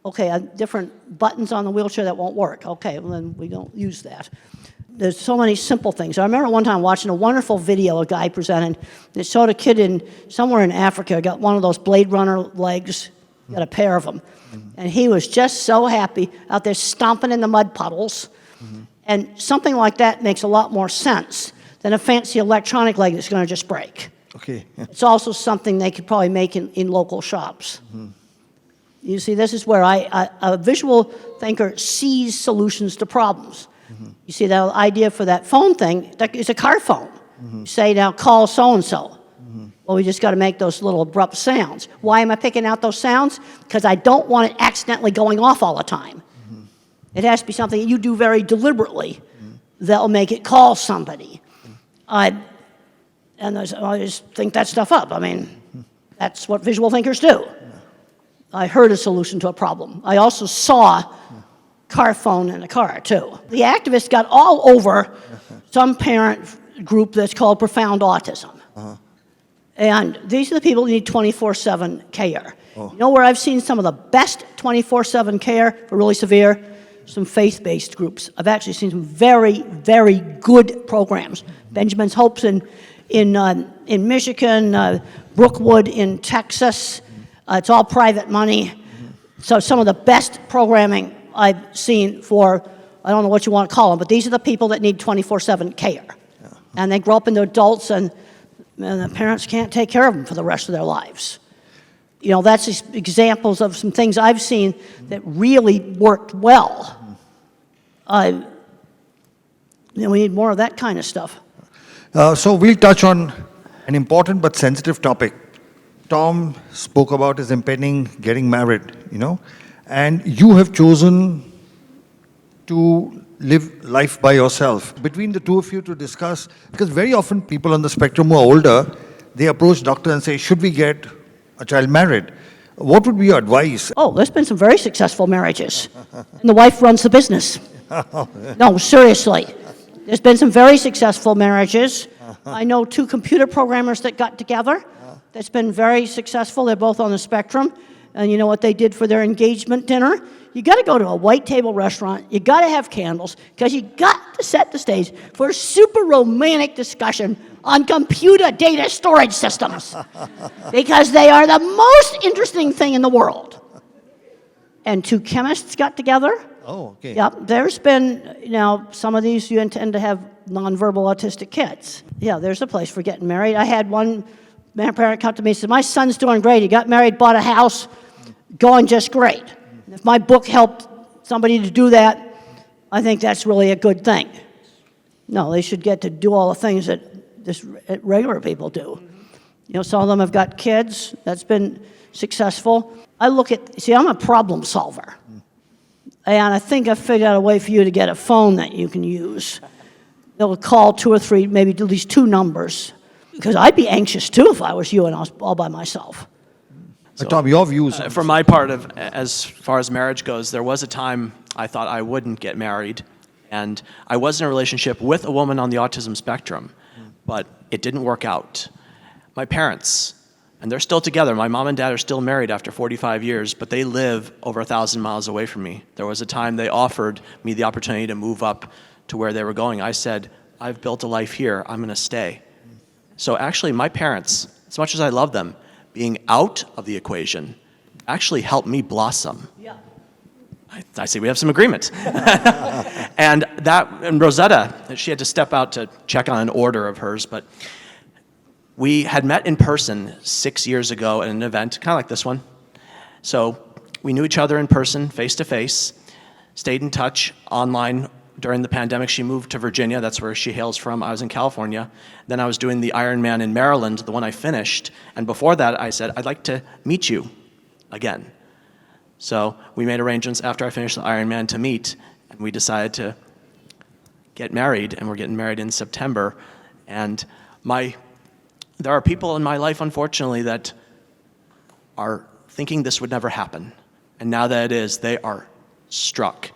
Okay, different buttons on the wheelchair that won't work. Okay, well then we don't use that. There's so many simple things. I remember one time watching a wonderful video a guy presented. It showed a kid somewhere in Africa, got one of those Blade Runner legs, got a pair of them. And he was just so happy out there stomping in the mud puddles. And something like that makes a lot more sense than a fancy electronic leg that's going to just break. Okay. It's also something they could probably make in local shops. You see, this is where a visual thinker sees solutions to problems. You see, the idea for that phone thing, that is a car phone. You say, now call so-and-so. Well, we just got to make those little abrupt sounds. Why am I picking out those sounds? Because I don't want it accidentally going off all the time. It has to be something that you do very deliberately that'll make it call somebody. I just think that stuff up. I mean, that's what visual thinkers do. I heard a solution to a problem. I also saw car phone in a car, too. The activists got all over some parent group that's called Profound Autism. And these are the people who need 24/7 care. You know where I've seen some of the best 24/7 care for really severe? Some faith-based groups. I've actually seen some very, very good programs. Benjamin's Hopes in Michigan, Brookwood in Texas. It's all private money. So some of the best programming I've seen for, I don't know what you want to call them, but these are the people that need 24/7 care. And they grow up into adults, and the parents can't take care of them for the rest of their lives. You know, that's just examples of some things I've seen that really worked well. We need more of that kind of stuff. So we'll touch on an important but sensitive topic. Tom spoke about his impending getting married, and you have chosen to live life by yourself. Between the two of you to discuss, because very often people on the spectrum who are older, they approach doctor and say, should we get a child married? What would be your advice? Oh, there's been some very successful marriages. And the wife runs the business. No, seriously. There's been some very successful marriages. I know 2 computer programmers that got together. That's been very successful. They're both on the spectrum. And you know what they did for their engagement dinner? You got to go to a white table restaurant. You got to have candles, because you got to set the stage for a super romantic discussion on computer data storage systems, because they are the most interesting thing in the world. And 2 chemists got together. Oh, okay. Yep, there's been, some of these you intend to have nonverbal autistic kids. Yeah, there's a place for getting married. I had one parent come to me and said, my son's doing great. He got married, bought a house, going just great. If my book helped somebody to do that, I think that's really a good thing. No, they should get to do all the things that regular people do. Some of them have got kids. That's been successful. I'm a problem solver. And I think I've figured out a way for you to get a phone that you can use. They'll call 2 or 3, maybe at least 2 numbers. Because I'd be anxious too if I was you and I was all by myself. So, Tom, your views? For my part, as far as marriage goes, there was a time I thought I wouldn't get married. And I was in a relationship with a woman on the autism spectrum, but it didn't work out. My parents, and they're still together. My mom and dad are still married after 45 years, but they live over 1,000 miles away from me. There was a time they offered me the opportunity to move up to where they were going. I said, I've built a life here. I'm going to stay. So actually, my parents, as much as I love them, being out of the equation actually helped me blossom. Yeah. I see we have some agreement. And Rosetta, she had to step out to check on an order of hers, but we had met in person 6 years ago at an event, kind of like this one. So we knew each other in person, face to face, stayed in touch online. During the pandemic, she moved to Virginia. That's where she hails from. I was in California. Then I was doing the Ironman in Maryland, the one I finished. And before that, I said, I'd like to meet you again. So we made arrangements after I finished the Ironman to meet, and we decided to get married, and we're getting married in September. And there are people in my life, unfortunately, that are thinking this would never happen. And now that it is, they are struck.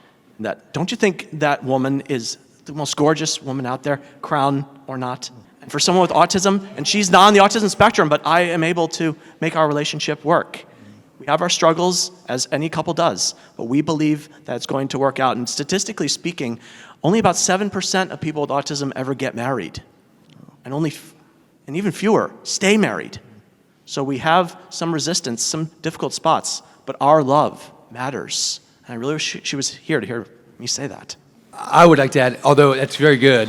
Don't you think that woman is the most gorgeous woman out there, crown or not? And for someone with autism, and she's not on the autism spectrum, but I am able to make our relationship work. We have our struggles, as any couple does, but we believe that it's going to work out. And statistically speaking, only about 7% of people with autism ever get married. And even fewer stay married. So we have some resistance, some difficult spots, but our love matters. And I really wish she was here to hear me say that. I would like to add, although that's very good,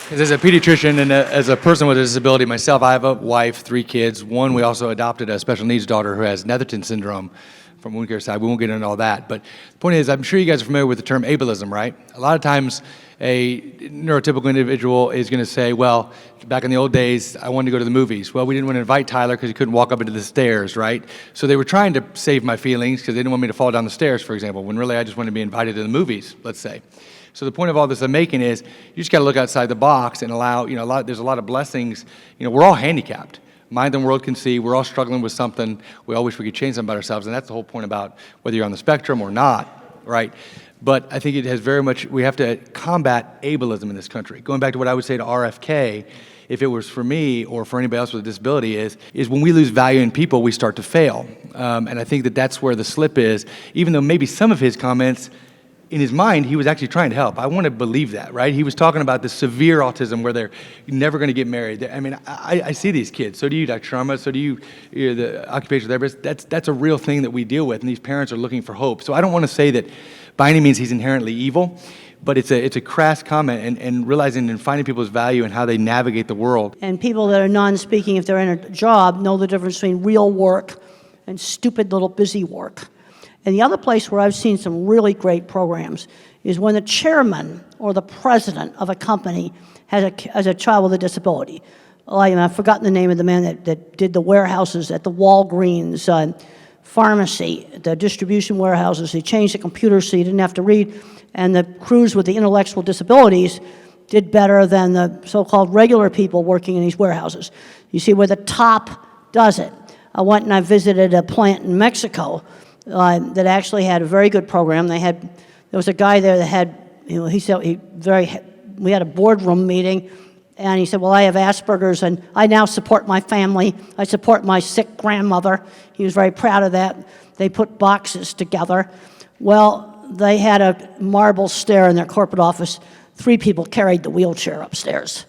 because as a pediatrician and as a person with a disability myself, I have a wife, 3 kids. One, we also adopted a special needs daughter who has Netherton syndrome from wound care side. We won't get into all that. But the point is, I'm sure you guys are familiar with the term ableism, right? A lot of times a neurotypical individual is going to say, well, back in the old days, I wanted to go to the movies. Well, we didn't want to invite Tyler because he couldn't walk up into the stairs, right? So they were trying to save my feelings because they didn't want me to fall down the stairs, for example, when really I just wanted to be invited to the movies, let's say. So the point of all this I'm making is you just got to look outside the box and allow, there's a lot of blessings. We're all handicapped. Mind the world can see. We're all struggling with something. We all wish we could change something about ourselves, and that's the whole point about whether you're on the spectrum or not, right? But I think it has very much, we have to combat ableism in this country. Going back to what I would say to RFK if it was for me or for anybody else with a disability, is when we lose value in people, we start to fail. And I think that that's where the slip is, even though maybe some of his comments, in his mind, he was actually trying to help. I want to believe that, right? He was talking about the severe autism where they're never going to get married. I mean, I see these kids. So do you, Dr. Sharma. So do you, the occupational therapist. That's a real thing that we deal with, and these parents are looking for hope. So I don't want to say that by any means he's inherently evil, but it's a crass comment, and realizing and finding people's value and how they navigate the world. And people that are non-speaking, if they're in a job, know the difference between real work and stupid little busy work. And the other place where I've seen some really great programs is when the chairman or the president of a company has a child with a disability. I've forgotten the name of the man that did the warehouses at the Walgreens pharmacy, the distribution warehouses. He changed the computer so you didn't have to read, and the crews with the intellectual disabilities did better than the so-called regular people working in these warehouses. You see where the top does it. I went and I visited a plant in Mexico that actually had a very good program. There was a guy there that had, he said we had a boardroom meeting, and he said, well, I have Asperger's, and I now support my family. I support my sick grandmother. He was very proud of that. They put boxes together. Well, they had a marble stair in their corporate office. 3 people carried the wheelchair upstairs.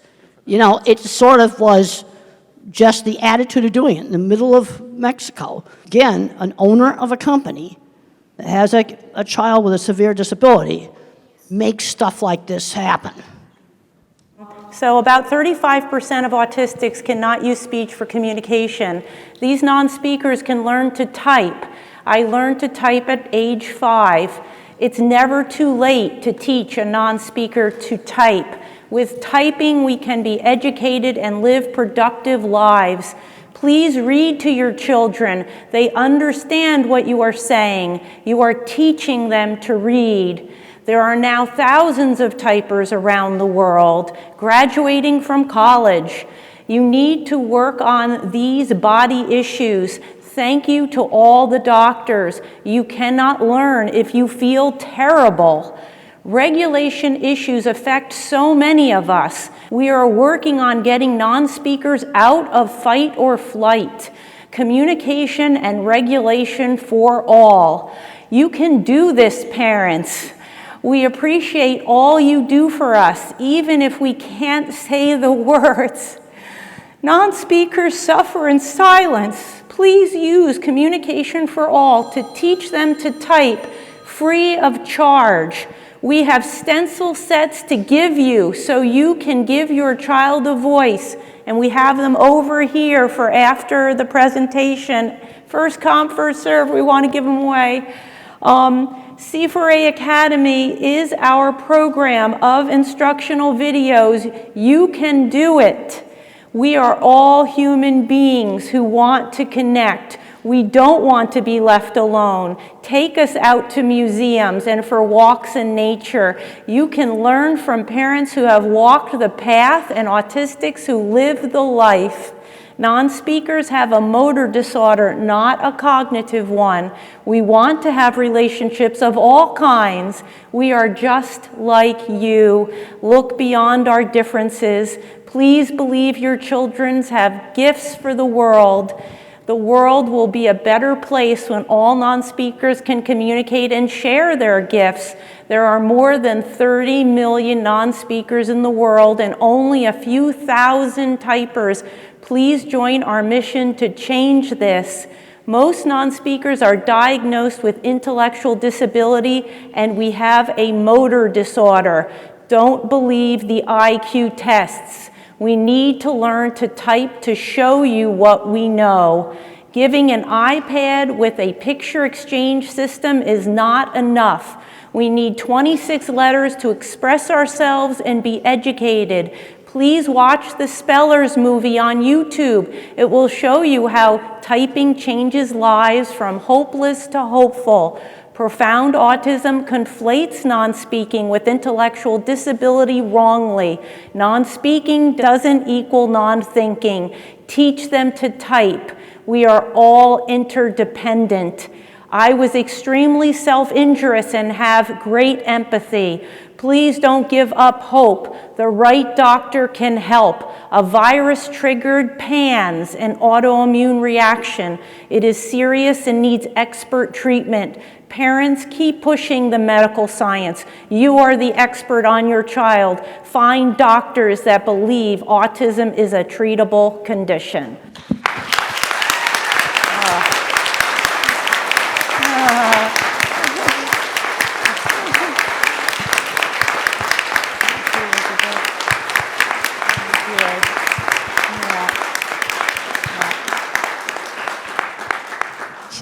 It sort of was just the attitude of doing it in the middle of Mexico. Again, an owner of a company that has a child with a severe disability makes stuff like this happen. So about 35% of autistics cannot use speech for communication. These non-speakers can learn to type. I learned to type at age 5. It's never too late to teach a non-speaker to type. With typing, we can be educated and live productive lives. Please read to your children. They understand what you are saying. You are teaching them to read. There are now thousands of typers around the world, graduating from college. You need to work on these body issues. Thank you to all the doctors. You cannot learn if you feel terrible. Regulation issues affect so many of us. We are working on getting non-speakers out of fight or flight. Communication and regulation for all. You can do this, parents. We appreciate all you do for us, even if we can't say the words. Non-speakers suffer in silence. Please use Communication for All to teach them to type free of charge. We have stencil sets to give you so you can give your child a voice, and we have them over here for after the presentation. First come, first serve, we want to give them away. C4A Academy is our program of instructional videos. You can do it. We are all human beings who want to connect. We don't want to be left alone. Take us out to museums and for walks in nature. You can learn from parents who have walked the path and autistics who live the life. Non-speakers have a motor disorder, not a cognitive one. We want to have relationships of all kinds. We are just like you. Look beyond our differences. Please believe your children have gifts for the world. The world will be a better place when all non-speakers can communicate and share their gifts. There are more than 30 million non-speakers in the world and only a few thousand typers. Please join our mission to change this. Most non-speakers are diagnosed with intellectual disability, and we have a motor disorder. Don't believe the IQ tests. We need to learn to type to show you what we know. Giving an iPad with a picture exchange system is not enough. We need 26 letters to express ourselves and be educated. Please watch the Spellers movie on YouTube. It will show you how typing changes lives from hopeless to hopeful. Profound autism conflates non-speaking with intellectual disability wrongly. Non-speaking doesn't equal non-thinking. Teach them to type. We are all interdependent. I was extremely self-injurious and have great empathy. Please don't give up hope. The right doctor can help. A virus triggered PANS, an autoimmune reaction. It is serious and needs expert treatment. Parents, keep pushing the medical science. You are the expert on your child. Find doctors that believe autism is a treatable condition.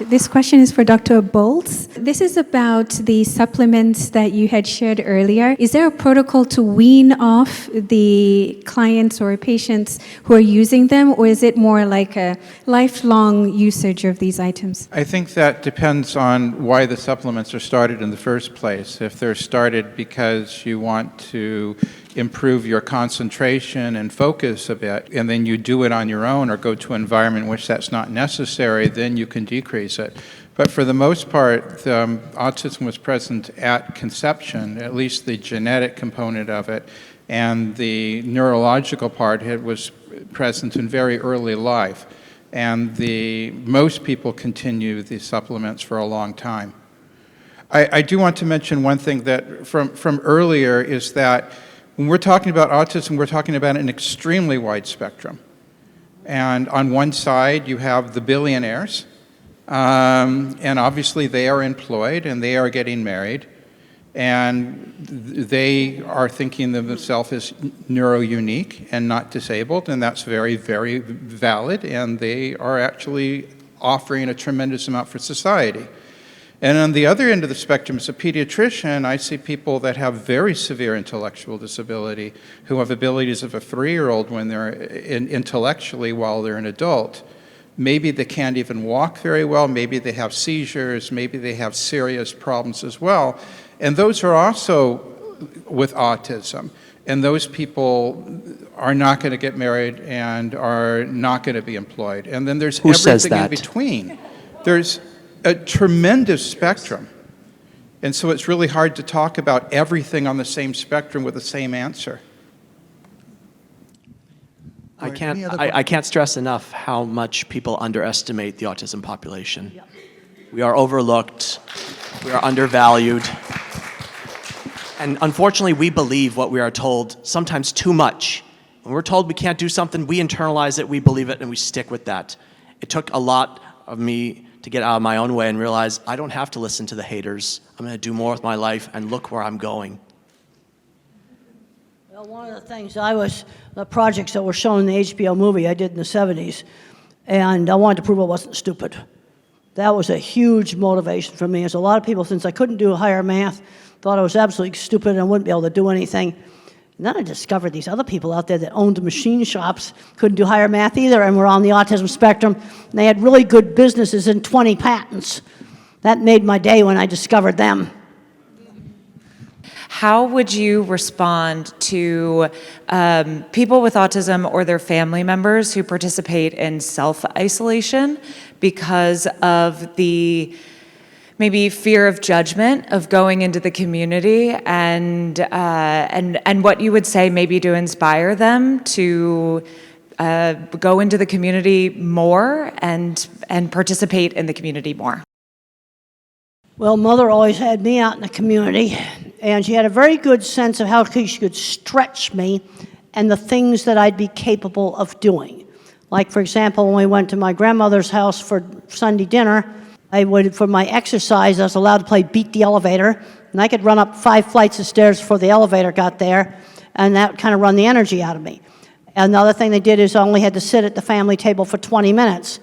This question is for Dr. Bowles. This is about the supplements that you had shared earlier. Is there a protocol to wean off the clients or patients who are using them, or is it more like a lifelong usage of these items? I think that depends on why the supplements are started in the first place. If they're started because you want to improve your concentration and focus a bit, and then you do it on your own or go to an environment in which that's not necessary, then you can decrease it. But for the most part, autism was present at conception, at least the genetic component of it, and the neurological part was present in very early life. And most people continue these supplements for a long time. I do want to mention one thing that from earlier is that when we're talking about autism, we're talking about an extremely wide spectrum. And on one side, you have the billionaires, and obviously they are employed and they are getting married, and they are thinking of themselves as neuro-unique and not disabled, and that's very, very valid, and they are actually offering a tremendous amount for society. And on the other end of the spectrum, as a pediatrician, I see people that have very severe intellectual disability, who have abilities of a 3-year-old when they're intellectually while they're an adult. Maybe they can't even walk very well, maybe they have seizures, maybe they have serious problems as well. And those are also with autism. And those people are not going to get married and are not going to be employed. And then there's everything in between. There's a tremendous spectrum. And so it's really hard to talk about everything on the same spectrum with the same answer. I can't stress enough how much people underestimate the autism population. Yep. We are overlooked, we are undervalued, and unfortunately we believe what we are told, sometimes too much. When we're told we can't do something, we internalize it, we believe it, and we stick with that. It took a lot of me to get out of my own way and realize I don't have to listen to the haters. I'm going to do more with my life, and look where I'm going. Well, one of the things the projects that were shown in the HBO movie I did in the 70s, and I wanted to prove I wasn't stupid. That was a huge motivation for me, as a lot of people, since I couldn't do higher math, thought I was absolutely stupid and I wouldn't be able to do anything. And then I discovered these other people out there that owned machine shops, couldn't do higher math either, and were on the autism spectrum, and they had really good businesses and 20 patents. That made my day when I discovered them. How would you respond to people with autism or their family members who participate in self-isolation because of the maybe fear of judgment of going into the community, and what you would say maybe to inspire them to go into the community more and participate in the community more? Well, Mother always had me out in the community, and she had a very good sense of how she could stretch me and the things that I'd be capable of doing. Like, for example, when we went to my grandmother's house for Sunday dinner, for my exercise, I was allowed to play Beat the Elevator, and I could run up 5 flights of stairs before the elevator got there, and that kind of run the energy out of me. Another thing they did is I only had to sit at the family table for 20 minutes.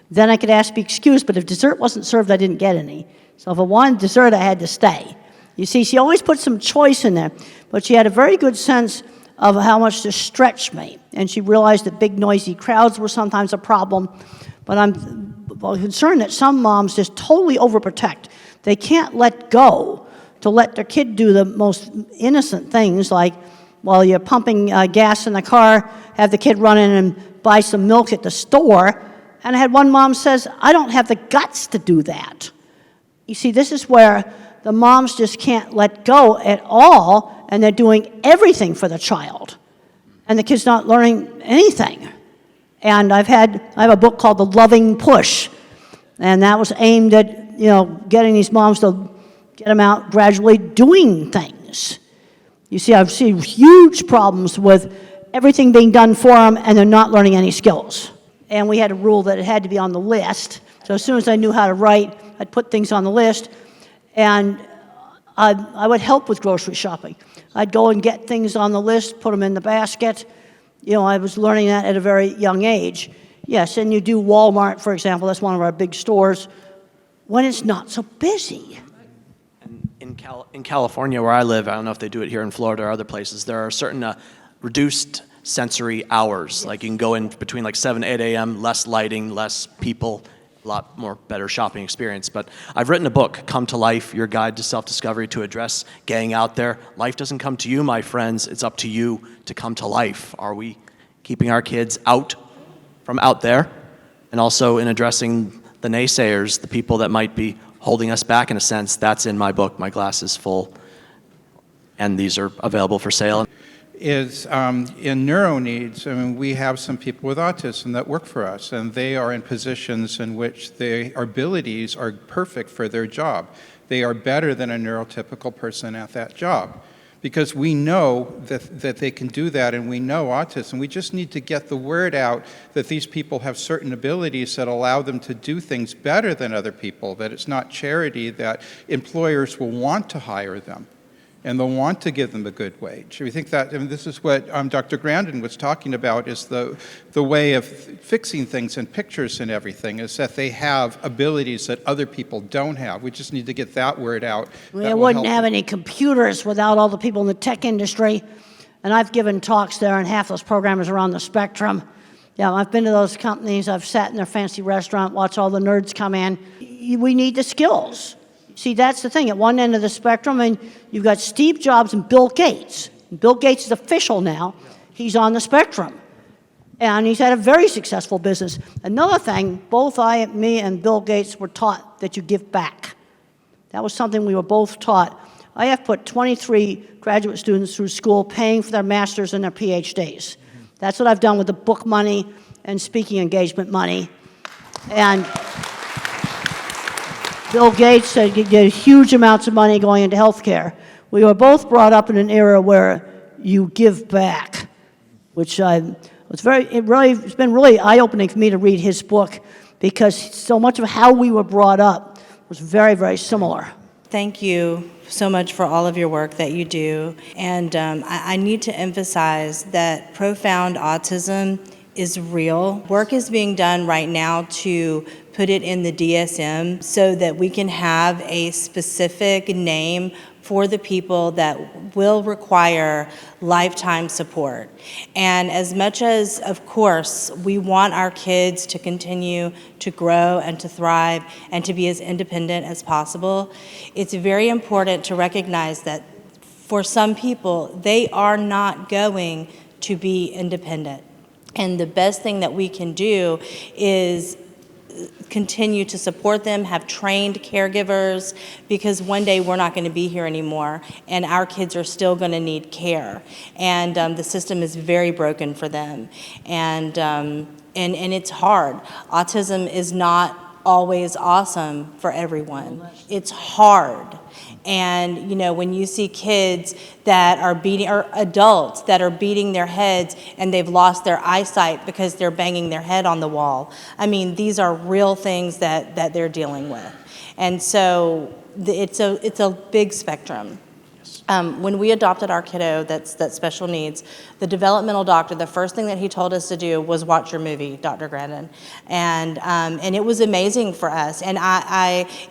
Then I could ask to be excused, but if dessert wasn't served, I didn't get any. So if I wanted dessert, I had to stay. You see, she always put some choice in there, but she had a very good sense of how much to stretch me, and she realized that big, noisy crowds were sometimes a problem, but I'm concerned that some moms just totally overprotect. They can't let go to let their kid do the most innocent things, like while you're pumping gas in the car, have the kid run in and buy some milk at the store. And I had one mom says, I don't have the guts to do that. You see, this is where the moms just can't let go at all, and they're doing everything for the child, and the kid's not learning anything. And I have a book called The Loving Push, and that was aimed at, getting these moms to get them out gradually doing things. You see, I've seen huge problems with everything being done for them, and they're not learning any skills. And we had a rule that it had to be on the list. So as soon as I knew how to write, I'd put things on the list, and I would help with grocery shopping. I'd go and get things on the list, put them in the basket. I was learning that at a very young age. Yes, and you do Walmart, for example, that's one of our big stores, when it's not so busy. In California, where I live, I don't know if they do it here in Florida or other places, there are certain reduced sensory hours. Like you can go in between like 7, 8 a.m., less lighting, less people, a lot more better shopping experience. But I've written a book, Come to Life, Your Guide to Self-Discovery, to address getting out there. Life doesn't come to you, my friends. It's up to you to come to life. Are we keeping our kids out from out there? And also in addressing the naysayers, the people that might be holding us back in a sense. That's in my book, My Glass is Full. And these are available for sale. Is in neuro needs, we have some people with autism that work for us, and they are in positions in which their abilities are perfect for their job. They are better than a neurotypical person at that job, because we know that they can do that, and we know autism. We just need to get the word out that these people have certain abilities that allow them to do things better than other people, that it's not charity, that employers will want to hire them. And they'll want to give them a good wage. We think that, this is what Dr. Grandin was talking about, is the way of fixing things in pictures and everything, is that they have abilities that other people don't have. We just need to get that word out. We wouldn't have any computers without all the people in the tech industry. And I've given talks there, and half those programmers are on the spectrum. Yeah, I've been to those companies. I've sat in their fancy restaurant, watched all the nerds come in. We need the skills. See, that's the thing. At one end of the spectrum, and you've got Steve Jobs and Bill Gates. Bill Gates is official now. He's on the spectrum. And he's had a very successful business. Another thing, both me and Bill Gates were taught that you give back. That was something we were both taught. I have put 23 graduate students through school paying for their masters and their PhDs. That's what I've done with the book money and speaking engagement money. And Bill Gates said you get huge amounts of money going into healthcare. We were both brought up in an era where you give back, which it's been really eye-opening for me to read his book, because so much of how we were brought up was very, very similar. Thank you so much for all of your work that you do. And I need to emphasize that profound autism is real. Work is being done right now to put it in the DSM so that we can have a specific name for the people that will require lifetime support. And as much as, of course, we want our kids to continue to grow and to thrive and to be as independent as possible, it's very important to recognize that for some people, they are not going to be independent. And the best thing that we can do is continue to support them, have trained caregivers, because one day we're not going to be here anymore, and our kids are still going to need care. And the system is very broken for them. And it's hard. Autism is not always awesome for everyone. It's hard. And, when you see kids that are beating, or adults that are beating their heads and they've lost their eyesight because they're banging their head on the wall, these are real things that they're dealing with. And so it's a big spectrum. When we adopted our kiddo that's special needs, the developmental doctor, the first thing that he told us to do was watch your movie, Dr. Grandin. And it was amazing for us. And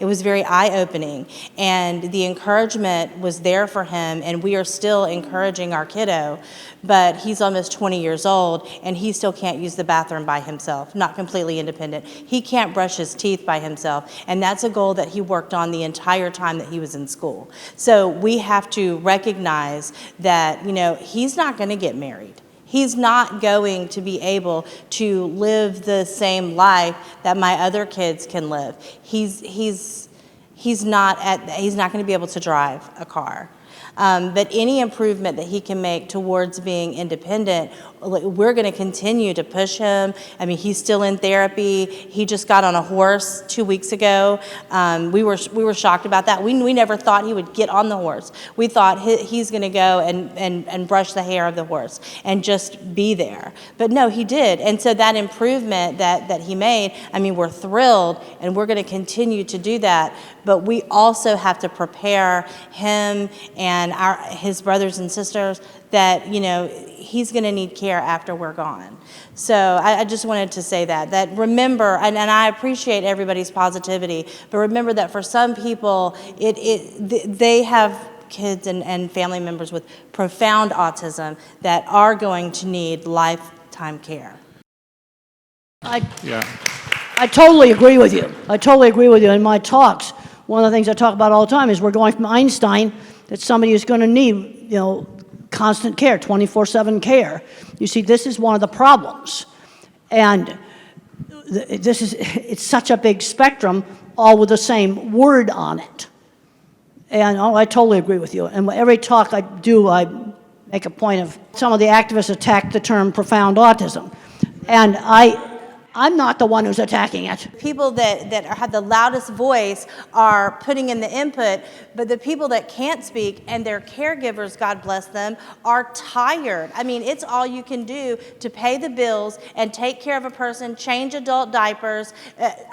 it was very eye-opening. And the encouragement was there for him, and we are still encouraging our kiddo. But he's almost 20 years old, and he still can't use the bathroom by himself, not completely independent. He can't brush his teeth by himself. And that's a goal that he worked on the entire time that he was in school. So we have to recognize that, he's not going to get married. He's not going to be able to live the same life that my other kids can live. He's he's not going to be able to drive a car. But any improvement that he can make towards being independent, we're going to continue to push him. I mean, he's still in therapy. He just got on a horse 2 weeks ago. We were shocked about that. We never thought he would get on the horse. We thought he's going to go and brush the hair of the horse and just be there. But no, he did. And so that improvement that he made, I mean, we're thrilled, and we're going to continue to do that. But we also have to prepare him and his brothers and sisters that, you know, he's going to need care after we're gone. So I just wanted to say that remember, and I appreciate everybody's positivity, but remember that for some people, they have kids and family members with profound autism that are going to need lifetime care. I totally agree with you. I totally agree with you. In my talks, one of the things I talk about all the time is we're going from Einstein that somebody is going to need, you know, constant care, 24/7 care. You see, this is one of the problems. And it's such a big spectrum, all with the same word on it. And I totally agree with you. And every talk I do, I make a point of, some of the activists attack the term profound autism. And I'm not the one who's attacking it. People that have the loudest voice are putting in the input, but the people that can't speak and their caregivers, God bless them, are tired. I mean, it's all you can do to pay the bills and take care of a person, change adult diapers,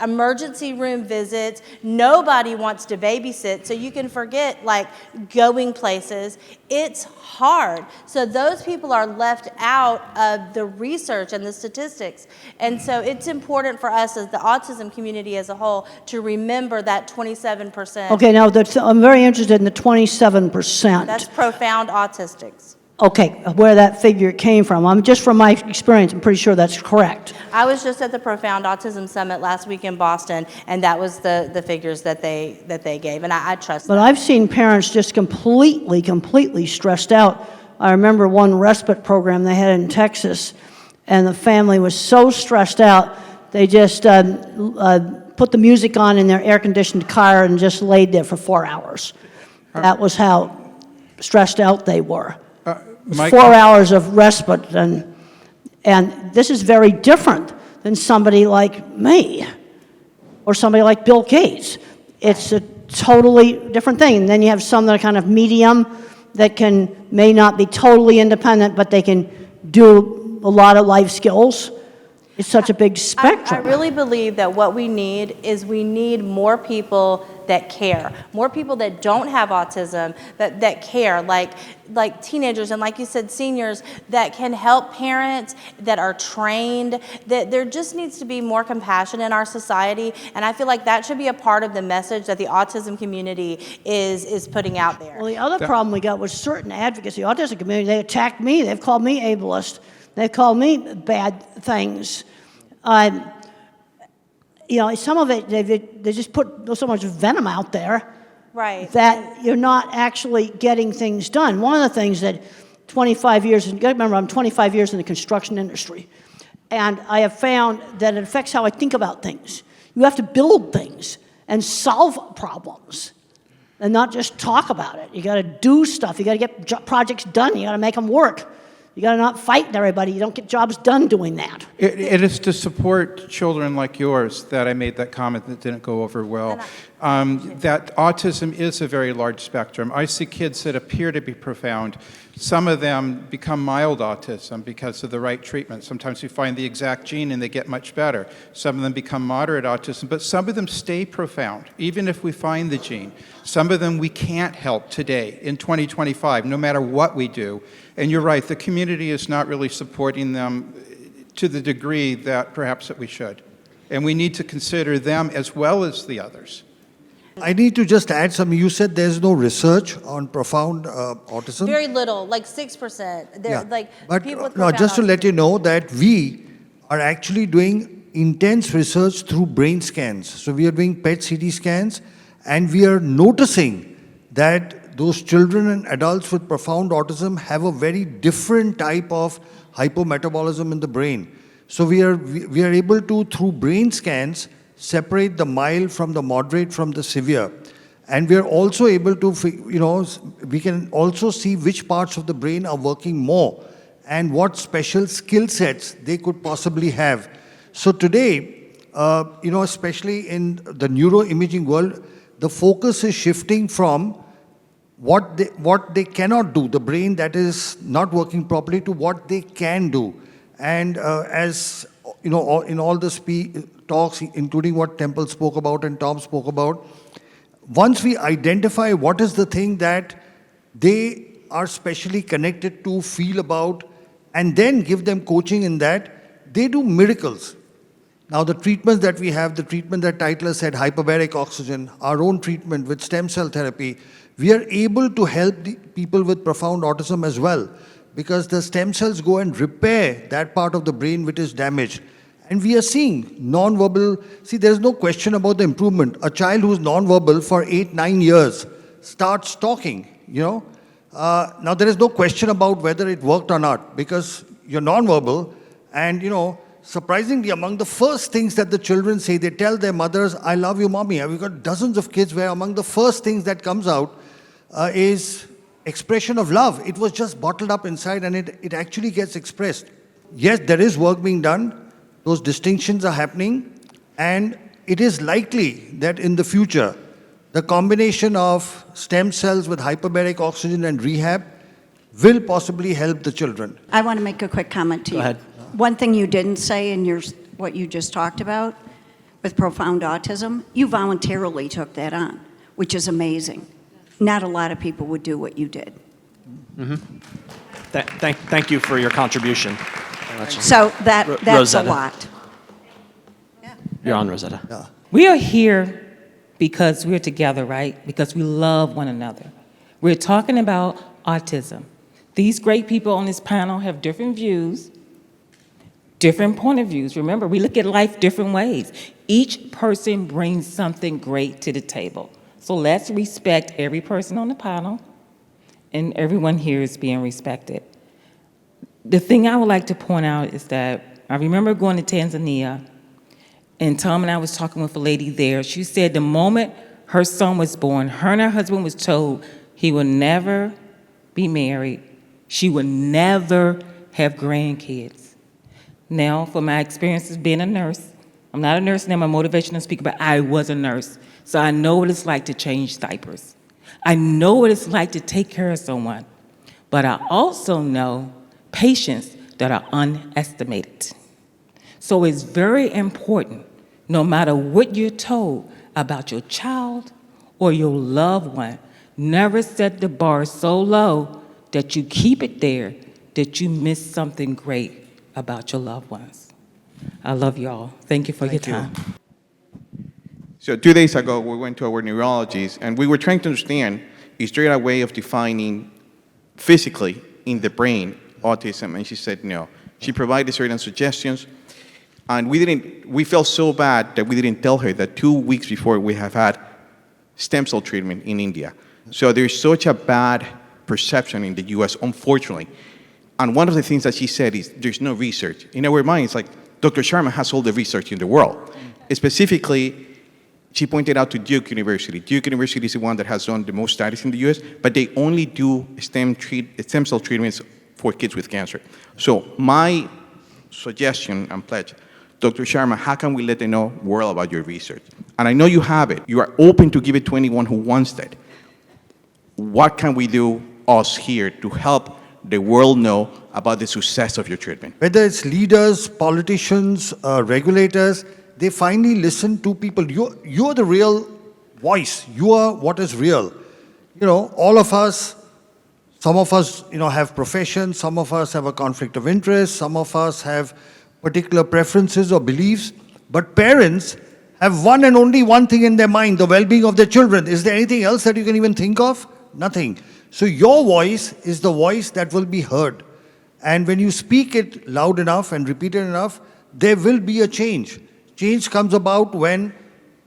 emergency room visits. Nobody wants to babysit, so you can forget, like, going places. It's hard. So those people are left out of the research and the statistics. And so it's important for us as the autism community as a whole to remember that 27%. Okay, now I'm very interested in the 27%. That's profound autistics. Okay, where that figure came from. Just from my experience, I'm pretty sure that's correct. I was just at the Profound Autism Summit last week in Boston, and that was the figures that they gave, and I trust But that. I've seen parents just completely stressed out. I remember one respite program they had in Texas, and the family was so stressed out, they just put the music on in their air-conditioned car and just laid there for 4 hours. That was how stressed out they were. 4 hours of respite, and this is very different than somebody like me or somebody like Bill Gates. It's a totally different thing. And then you have some that are kind of medium that may not be totally independent, but they can do a lot of life skills. It's such a big spectrum. I really believe that what we need is more people that care, more people that don't have autism, that care, like teenagers and, like you said, seniors, that can help parents, that are trained, that there just needs to be more compassion in our society, and I feel like that should be a part of the message that the autism community is putting out there. Well, the other problem we got was certain advocates, the autistic community, they attacked me, they've called me ableist, they called me bad things. You know, some of it, they just put so much venom out there, right, that you're not actually getting things done. One of the things that 25 years, and remember, I'm 25 years in the construction industry, and I have found that it affects how I think about things. You have to build things and solve problems and not just talk about it. You got to do stuff. You got to get projects done. You got to make them work. You got to not fight everybody. You don't get jobs done doing that. It is to support children like yours that I made that comment that didn't go over well. That autism is a very large spectrum. I see kids that appear to be profound. Some of them become mild autism because of the right treatment. Sometimes we find the exact gene and they get much better. Some of them become moderate autism, but some of them stay profound, even if we find the gene. Some of them we can't help today, in 2025, no matter what we do. And you're right, the community is not really supporting them to the degree that perhaps that we should. And we need to consider them as well as the others. I need to just add something. You said there's no research on profound autism. Very little, like 6%. But people with no, profound just to autism. let you know that we are actually doing intense research through brain scans. So we are doing PET CT scans, and we are noticing that those children and adults with profound autism have a very different type of hypometabolism in the brain. So we are able to, through brain scans, separate the mild from the moderate from the severe. And we are also able to, we can also see which parts of the brain are working more and what special skill sets they could possibly have. So today, especially in the neuroimaging world, the focus is shifting from what they cannot do, the brain that is not working properly, to what they can do. And as you know, in all the talks, including what Temple spoke about and Tom spoke about, once we identify what is the thing that they are specially connected to, feel about, and then give them coaching in that, they do miracles. Now, the treatments that we have, the treatment that Titler said, hyperbaric oxygen, our own treatment with stem cell therapy, we are able to help the people with profound autism as well, because the stem cells go and repair that part of the brain which is damaged. And we are seeing non-verbal, see, there's no question about the improvement. A child who's non-verbal for 8-9 years starts talking, Now, there is no question about whether it worked or not, because you're non-verbal, and, surprisingly, among the first things that the children say, they tell their mothers, I love you, mommy. We've got dozens of kids where among the first things that comes out is expression of love. It was just bottled up inside, and it actually gets expressed. Yes, there is work being done. Those distinctions are happening, and it is likely that in the future, the combination of stem cells with hyperbaric oxygen and rehab will possibly help the children. I want to make a quick comment to you. Go ahead. One thing you didn't say in what you just talked about with profound autism, you voluntarily took that on, which is amazing. Not a lot of people would do what you did. Mm-hmm. Thank you for your contribution. So that's Rosetta. a lot. You're on, Rosetta. We are here because we're together, right? Because we love one another. We're talking about autism. These great people on this panel have different views, different point of views. Remember, we look at life different ways. Each person brings something great to the table. So let's respect every person on the panel, and everyone here is being respected. The thing I would like to point out is that I remember going to Tanzania, and Tom and I was talking with a lady there. She said the moment her son was born, her and her husband was told he would never be married. She would never have grandkids. Now, for my experiences being a nurse, I'm not a nurse and I'm a motivational speaker, but I was a nurse. So I know what it's like to change diapers. I know what it's like to take care of someone. But I also know patients that are underestimated. So it's very important, no matter what you're told about your child or your loved one, never set the bar so low that you keep it there, that you miss something great about your loved ones. I love you all. Thank you for your time. So 2 days ago, we went to our neurologist, and we were trying to understand, is there a way of defining physically in the brain autism? And she said no. She provided certain suggestions, and we felt so bad that we didn't tell her that 2 weeks before we have had stem cell treatment in India. So there's such a bad perception in the US, unfortunately. And one of the things that she said is there's no research. In our minds, like, Dr. Sharma has all the research in the world. Specifically, she pointed out to Duke University. Duke University is the one that has done the most studies in the US, but they only do stem cell treatments for kids with cancer. So my suggestion and pledge, Dr. Sharma, how can we let the world about your research? And I know you have it. You are open to give it to anyone who wants it. What can we do, us here, to help the world know about the success of your treatment? Whether it's leaders, politicians, regulators, they finally listen to people. You're the real voice. You are what is real. All of us, some of us, have professions, some of us have a conflict of interest, some of us have particular preferences or beliefs, but parents have one and only one thing in their mind, the well-being of their children. Is there anything else that you can even think of? Nothing. So your voice is the voice that will be heard. And when you speak it loud enough and repeat it enough, there will be a change. Change comes about when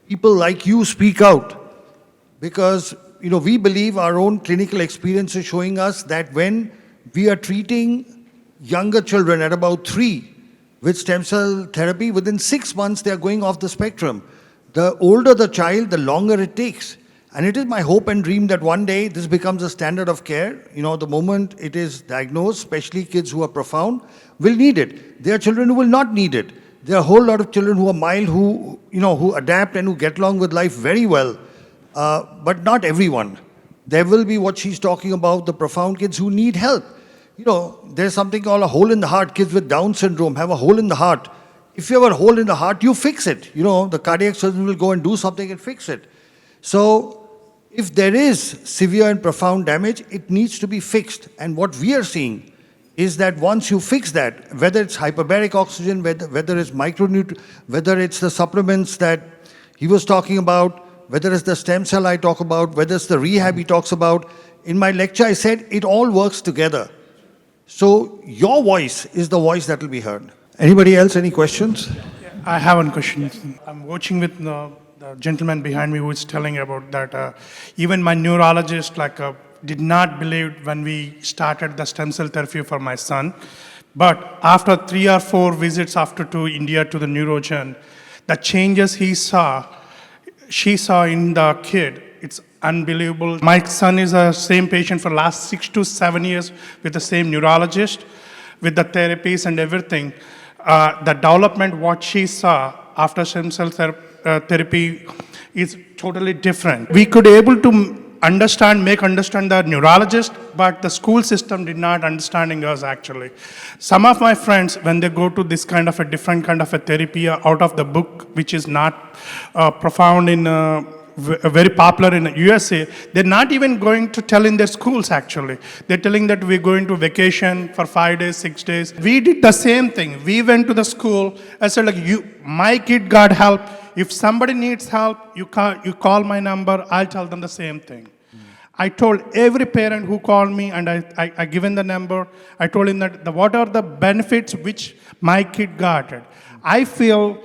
people like you speak out. Because, we believe our own clinical experience is showing us that when we are treating younger children at about 3 with stem cell therapy, within 6 months they are going off the spectrum. The older the child, the longer it takes. And it is my hope and dream that one day this becomes a standard of care. You know, the moment it is diagnosed, especially kids who are profound, will need it. There are children who will not need it. There are a whole lot of children who are mild, who adapt and who get along with life very well, but not everyone. There will be what she's talking about, the profound kids who need help. You know, there's something called a hole in the heart. Kids with Down syndrome have a hole in the heart. If you have a hole in the heart, you fix it. You know, the cardiac surgeon will go and do something and fix it. So if there is severe and profound damage, it needs to be fixed. And what we are seeing is that once you fix that, whether it's hyperbaric oxygen, whether it's whether it's the supplements that he was talking about, whether it's the stem cell I talk about, whether it's the rehab he talks about, in my lecture I said it all works together. So your voice is the voice that will be heard. Anybody else, any questions? I have one question. I'm watching with the gentleman behind me who is telling about that even my neurologist did not believe when we started the stem cell therapy for my son. But after 3 or 4 visits to India to the neurodevergent, the changes she saw in the kid, it's unbelievable. My son is the same patient for last 6 to 7 years with the same neurologist, with the therapies and everything. The development, what she saw after stem cell therapy is totally different. We could able to make understand the neurologist, but the school system did not understanding us actually. Some of my friends, when they go to this kind of a different kind of a therapy out of the book, which is not profound in very popular in the USA, they're not even going to tell in their schools actually. They're telling that we're going to vacation for 5 days, 6 days. We did the same thing. We went to the school and said my kid got help. If somebody needs help, you call my number, I'll tell them the same thing. I told every parent who called me and I given the number, I told him that what are the benefits which my kid got. I feel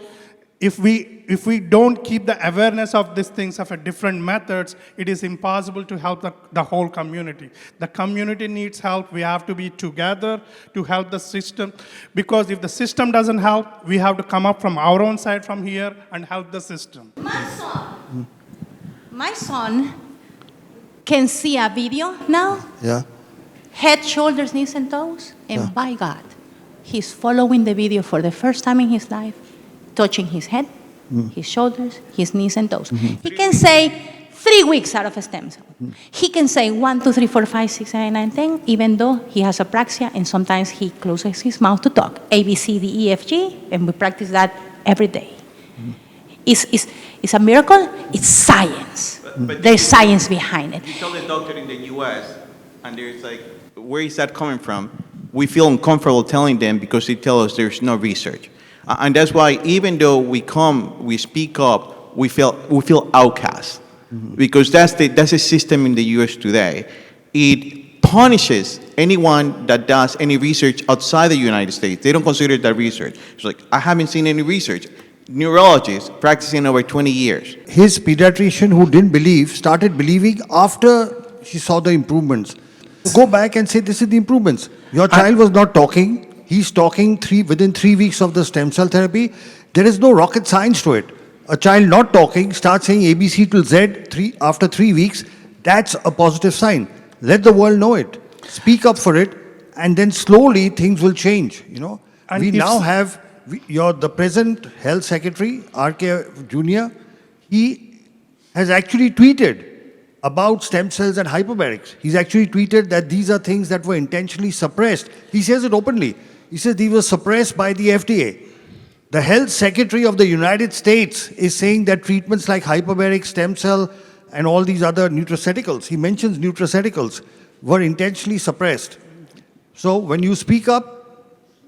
if we don't keep the awareness of these things of different methods, it is impossible to help the whole community. The community needs help. We have to be together to help the system. Because if the system doesn't help, we have to come up from our own side from here and help the system. My son can see a video now. Yeah. Head, shoulders, knees, and toes. And by God, he's following the video for the first time in his life, touching his head, his shoulders, his knees and toes. He can say 3 weeks out of a stem cell. He can say 1, 2, 3, 4, 5, 6, 7, 8, 9, 10, even though he has apraxia and sometimes he closes his mouth to talk. A, B, C, D, E, F, G, and we practice that every day. It's a miracle. It's science. But there's science behind it. You tell the doctor in the U.S., and there's where is that coming from? We feel uncomfortable telling them because they tell us there's no research. And that's why even though we speak up, we feel outcast. Because that's the system in the U.S. today. It punishes anyone that does any research outside the United States. They don't consider that research. It's I haven't seen any research. Neurologist practicing over 20 years. His pediatrician who didn't believe started believing after she saw the improvements. Go back and say, this is the improvements. Your child was not talking. He's talking within 3 weeks of the stem cell therapy. There is no rocket science to it. A child not talking starts saying ABC till Z after 3 weeks. That's a positive sign. Let the world know it. Speak up for it, and then slowly things will change. You know, and we now have the present health secretary, R.K. Jr. He has actually tweeted about stem cells and hyperbarics. He's actually tweeted that these are things that were intentionally suppressed. He says it openly. He says these were suppressed by the FDA. The health secretary of the United States is saying that treatments like hyperbaric, stem cell, and all these other nutraceuticals, he mentions nutraceuticals, were intentionally suppressed. So when you speak up,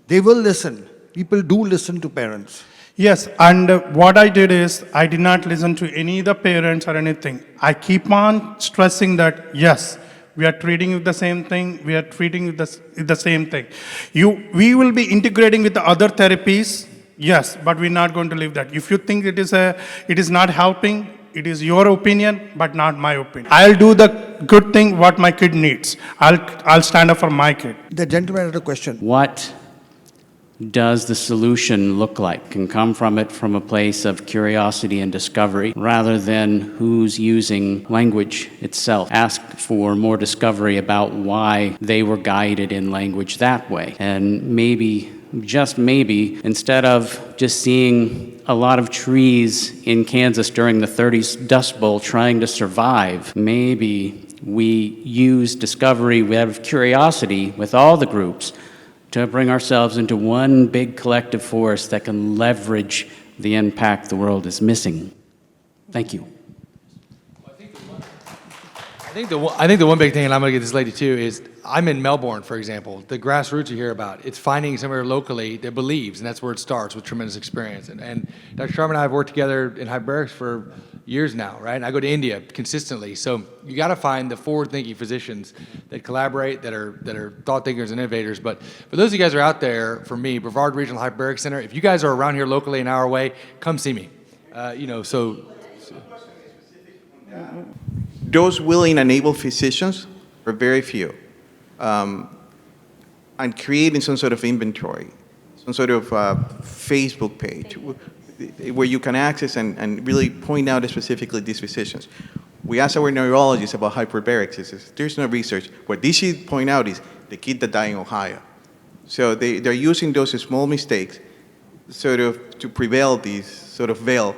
they will listen. People do listen to parents. Yes, and what I did is, I did not listen to any of the parents or anything. I keep on stressing that, yes, we are treating with the same thing, we are treating with the same thing. We will be integrating with the other therapies, yes, but we're not going to leave that. If you think it is not helping, it is your opinion, but not my opinion. I'll do the good thing what my kid needs. I'll stand up for my kid. The gentleman had a question. What does the solution look like? Can come from it from a place of curiosity and discovery rather than who's using language itself. Ask for more discovery about why they were guided in language that way. And maybe, just maybe, instead of just seeing a lot of trees in Kansas during the 30s Dust Bowl trying to survive, maybe we use discovery, we have curiosity with all the groups to bring ourselves into one big collective force that can leverage the impact the world is missing. Thank you. I think the one big thing, and I'm going to get this lady too, is I'm in Melbourne, for example. The grassroots you hear about, it's finding somewhere locally that believes, and that's where it starts with tremendous experience. And Dr. Sharma and I have worked together in hyperbarics for years now, right? And I go to India consistently. So you got to find the forward-thinking physicians that collaborate, that are thought thinkers and innovators. But for those of you guys who are out there, for me, Brevard Regional Hyperbaric Center, if you guys are around here locally an hour away, come see me. Those willing and able physicians are very few. And creating some sort of inventory, some sort of Facebook page where you can access and really point out specifically these physicians. We asked our neurologists about hyperbarics. There's no research. What they should point out is the kid that died in Ohio. So they're using those small mistakes sort of to prevail these sort of veil.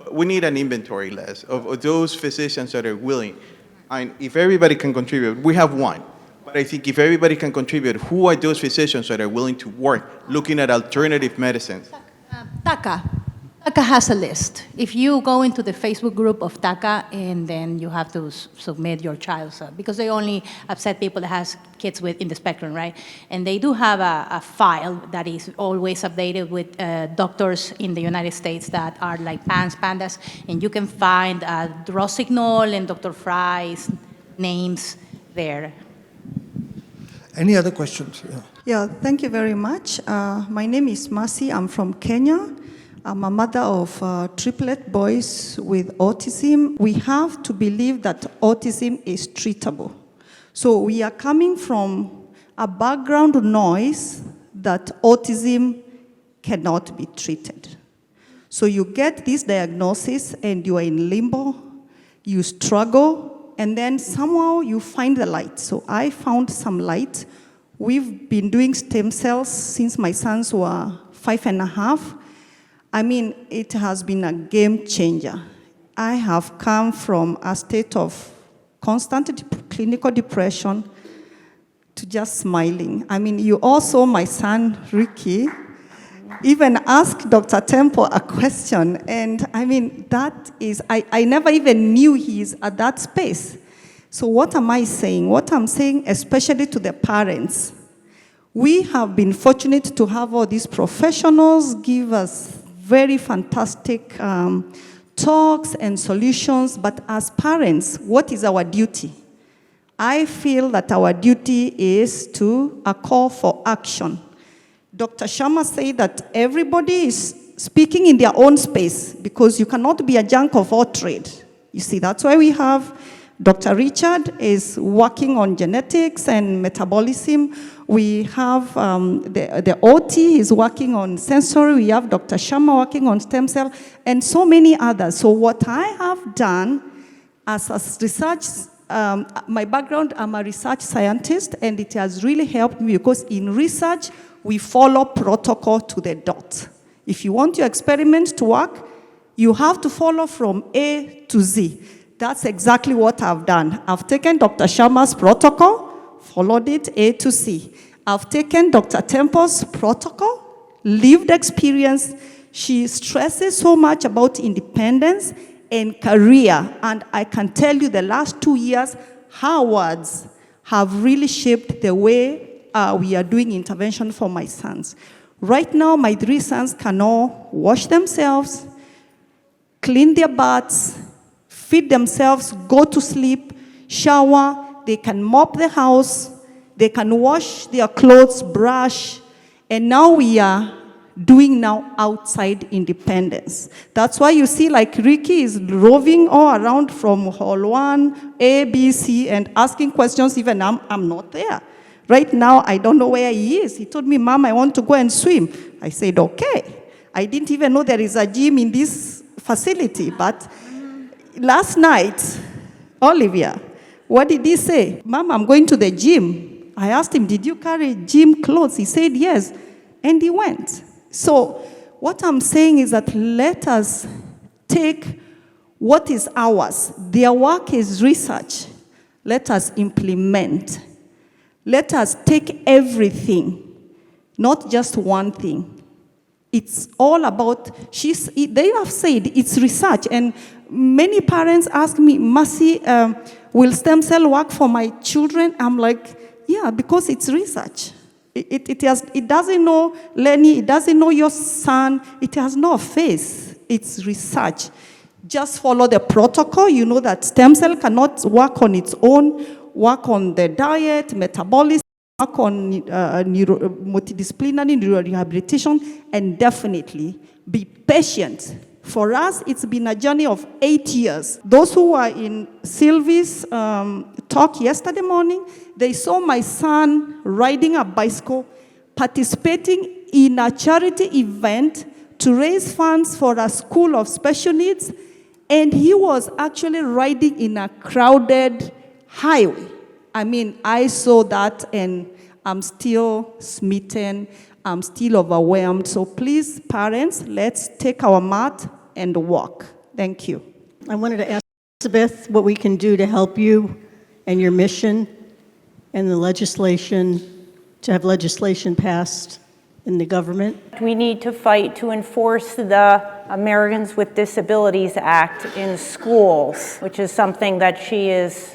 We need an inventory list of those physicians that are willing. And if everybody can contribute, we have one. But I think if everybody can contribute, who are those physicians that are willing to work looking at alternative medicines? TACA. TACA has a list. If you go into the Facebook group of TACA, and then you have to submit your child, because they only accept people that has kids in the spectrum, right? And they do have a file that is always updated with doctors in the United States that are like pandas, and you can find Rossignol and Dr. Fry's names there. Any other questions? Yeah, thank you very much. My name is Masi. I'm from Kenya. I'm a mother of triplet boys with autism. We have to believe that autism is treatable. So we are coming from a background noise that autism cannot be treated. So you get this diagnosis and you are in limbo, you struggle, and then somehow you find the light. So I found some light. We've been doing stem cells since my sons were 5.5. I mean, it has been a game changer. I have come from a state of constant clinical depression to just smiling. I mean, you all saw my son, Ricky, even ask Dr. Temple a question. And I mean, that is, I never even knew he's at that space. So what am I saying? What I'm saying, especially to the parents, we have been fortunate to have all these professionals give us very fantastic talks and solutions, but as parents, what is our duty? I feel that our duty is to a call for action. Dr. Sharma said that everybody is speaking in their own space because you cannot be a jack of all trade. You see, that's why we have Dr. Richard is working on genetics and metabolism. We have the OT is working on sensory. We have Dr. Sharma working on stem cell, and so many others. So what I have done as a research, my background, I'm a research scientist, and it has really helped me because in research, we follow protocol to the dot. If you want your experiment to work, you have to follow from A to Z. That's exactly what I've done. I've taken Dr. Sharma's protocol, followed it A to C. I've taken Dr. Temple's protocol, lived experience. She stresses so much about independence and career. And I can tell you the last 2 years, her words have really shaped the way we are doing intervention for my sons. Right now, my 3 sons can all wash themselves, clean their butts, feed themselves, go to sleep, shower, they can mop the house, they can wash their clothes, brush, and now we are doing now outside independence. That's why you see like Ricky is roving all around from hall 1, A, B, C, and asking questions even I'm not there. Right now, I don't know where he is. He told me, Mom, I want to go and swim. I said, okay. I didn't even know there is a gym in this facility. But last night, Olivia, what did he say? Mom, I'm going to the gym. I asked him, did you carry gym clothes? He said, yes. And he went. So what I'm saying is that let us take what is ours. Their work is research. Let us implement. Let us take everything, not just one thing. It's all about, they have said it's research, and many parents ask me, Mercy, will stem cell work for my children? I'm like, yeah, because it's research. It doesn't know Lenny, it doesn't know your son, it has no face. It's research. Just follow the protocol. You know that stem cell cannot work on its own. Work on the diet, metabolism, work on multidisciplinary neurorehabilitation, and definitely be patient. For us, it's been a journey of 8 years. Those who were in Sylvie's talk yesterday morning, they saw my son riding a bicycle, participating in a charity event to raise funds for a school of special needs, and he was actually riding in a crowded highway. I mean, I saw that and I'm still smitten, I'm still overwhelmed. So please, parents, let's take our mat and walk. Thank you. I wanted to ask Elizabeth what we can do to help you and your mission and the legislation, to have legislation passed in the government. We need to fight to enforce the Americans with Disabilities Act in schools, which is something that she is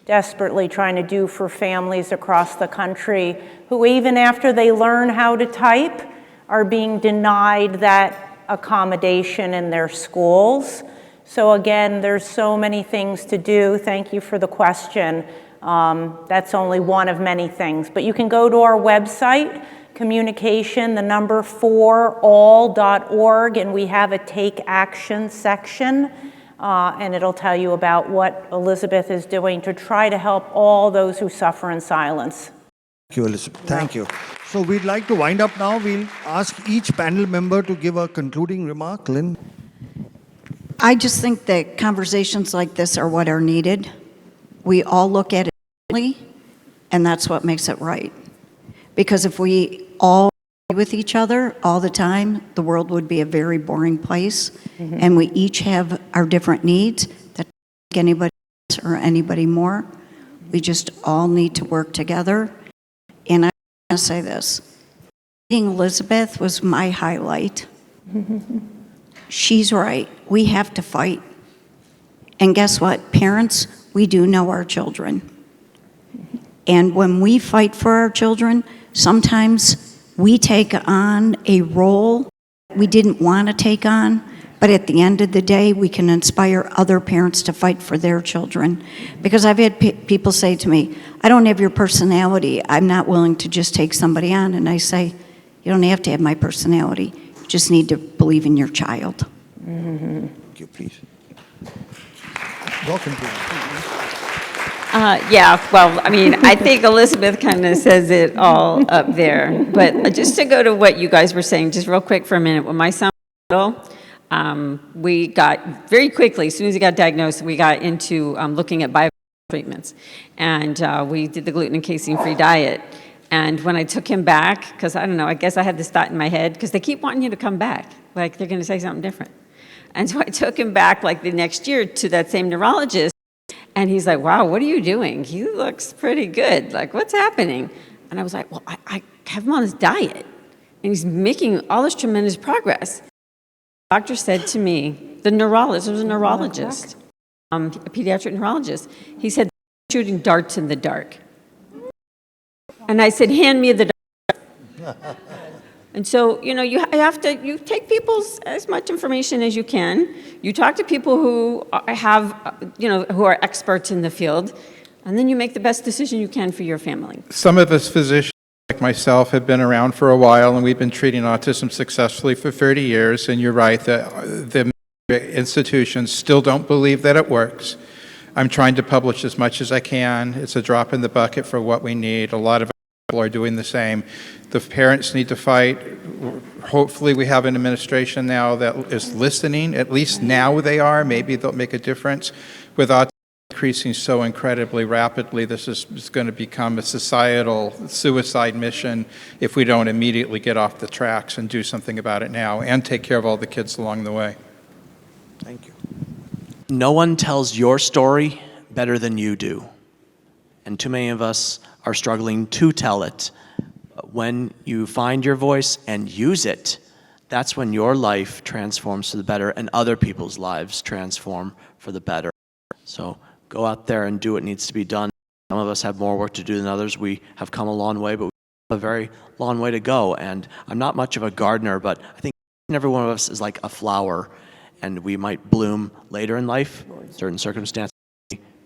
desperately trying to do for families across the country who, even after they learn how to type, are being denied that accommodation in their schools. So again, there's so many things to do. Thank you for the question. That's only one of many things. But you can go to our website, communication, 4all.org, and we have a take action section. And it'll tell you about what Elizabeth is doing to try to help all those who suffer in silence. Thank you, Elizabeth. Thank you. So we'd like to wind up now. We'll ask each panel member to give a concluding remark. Lynn? I just think that conversations like this are what are needed. We all look at it differently, and that's what makes it right. Because if we all agree with each other all the time, the world would be a very boring place. Mm-hmm. And we each have our different needs that don't make anybody less or anybody more. We just all need to work together. And I want to say this. Meeting Elizabeth was my highlight. She's right. We have to fight. And guess what? Parents, we do know our children. And when we fight for our children, sometimes we take on a role we didn't want to take on, but at the end of the day, we can inspire other parents to fight for their children. Because I've had people say to me, I don't have your personality. I'm not willing to just take somebody on. And I say, you don't have to have my personality. You just need to believe in your child. Thank you, please. Welcome to Yeah, well, I mean, I think Elizabeth kind of says it all up there. But just to go to what you guys were saying, just real quick for a minute, when my son was little, we got very quickly, as soon as he got diagnosed, we got into looking at bio treatments. And we did the gluten and casein-free diet. And when I took him back, because I don't know, I guess I had this thought in my head, because they keep wanting you to come back, like they're going to say something different. And so I took him back like the next year to that same neurologist. And he's like, wow, what are you doing? He looks pretty good. Like, what's happening? And I was like, well, I have him on this diet. And he's making all this tremendous progress. The doctor said to me, the neurologist, it was a neurologist, a pediatric neurologist. He said, shooting darts in the dark. And I said, hand me the dart. And so, you know, you have to, you take people's as much information as you can. You talk to people who have, you know, who are experts in the field, and then you make the best decision you can for your family. Some of us physicians, like myself, have been around for a while, and we've been treating autism successfully for 30 years, and you're right, the institutions still don't believe that it works. I'm trying to publish as much as I can. It's a drop in the bucket for what we need. A lot of people are doing the same. The parents need to fight. Hopefully we have an administration now that is listening. At least now they are. Maybe they'll make a difference. With autism increasing so incredibly rapidly, this is going to become a societal suicide mission if we don't immediately get off the tracks and do something about it now and take care of all the kids along the way. Thank you. No one tells your story better than you do. And too many of us are struggling to tell it. But when you find your voice and use it, that's when your life transforms for the better and other people's lives transform for the better. So go out there and do what needs to be done. Some of us have more work to do than others. We have come a long way, but we have a very long way to go. And I'm not much of a gardener, but I think every one of us is like a flower, and we might bloom later in life, certain circumstances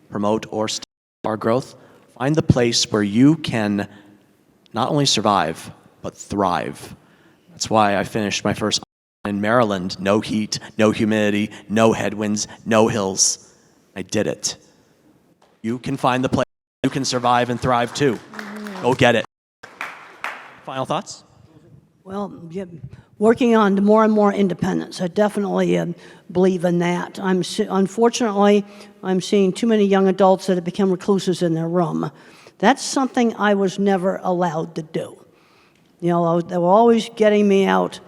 promote or stop our growth. Find the place where you can not only survive, but thrive. That's why I finished my first in Maryland. No heat, no humidity, no headwinds, no hills. I did it. You can find the place you can survive and thrive too. Go get it. Final thoughts? Well, yeah, working on more and more independence. I definitely believe in that. Unfortunately, I'm seeing too many young adults that have become recluses in their room. That's something I was never allowed to do. You know, they were always getting me out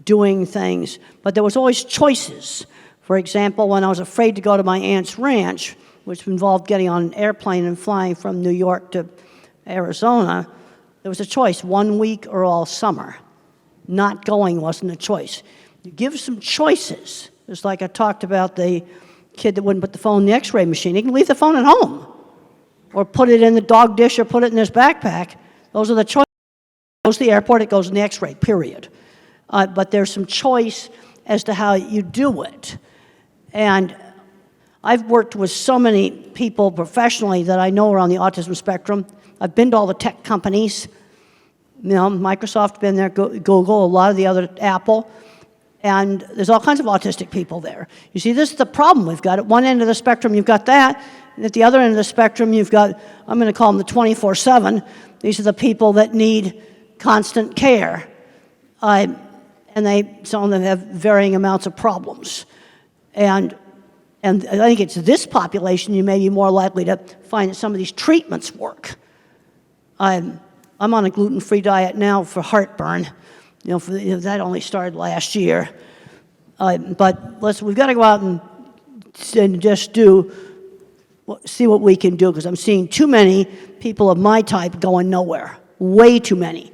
doing things, but there was always choices. For example, when I was afraid to go to my aunt's ranch, which involved getting on an airplane and flying from New York to Arizona, there was a choice, 1 week or all summer. Not going wasn't a choice. You give some choices. It's like I talked about the kid that wouldn't put the phone in the x-ray machine. He can leave the phone at home or put it in the dog dish or put it in his backpack. Those are the choices. It goes to the airport, it goes in the x-ray, period. But there's some choice as to how you do it. And I've worked with so many people professionally that I know are on the autism spectrum. I've been to all the tech companies. You know, Microsoft, been there, Google, a lot of the other, Apple, and there's all kinds of autistic people there. You see, this is the problem we've got. At one end of the spectrum, you've got that, and at the other end of the spectrum, you've got, I'm going to call them the 24/7. These are the people that need constant care, and some of them have varying amounts of problems. And I think it's this population you may be more likely to find that some of these treatments work. I'm on a gluten-free diet now for heartburn. You know, that only started last year. But we've got to go out and just see what we can do, because I'm seeing too many people of my type going nowhere. Way too many,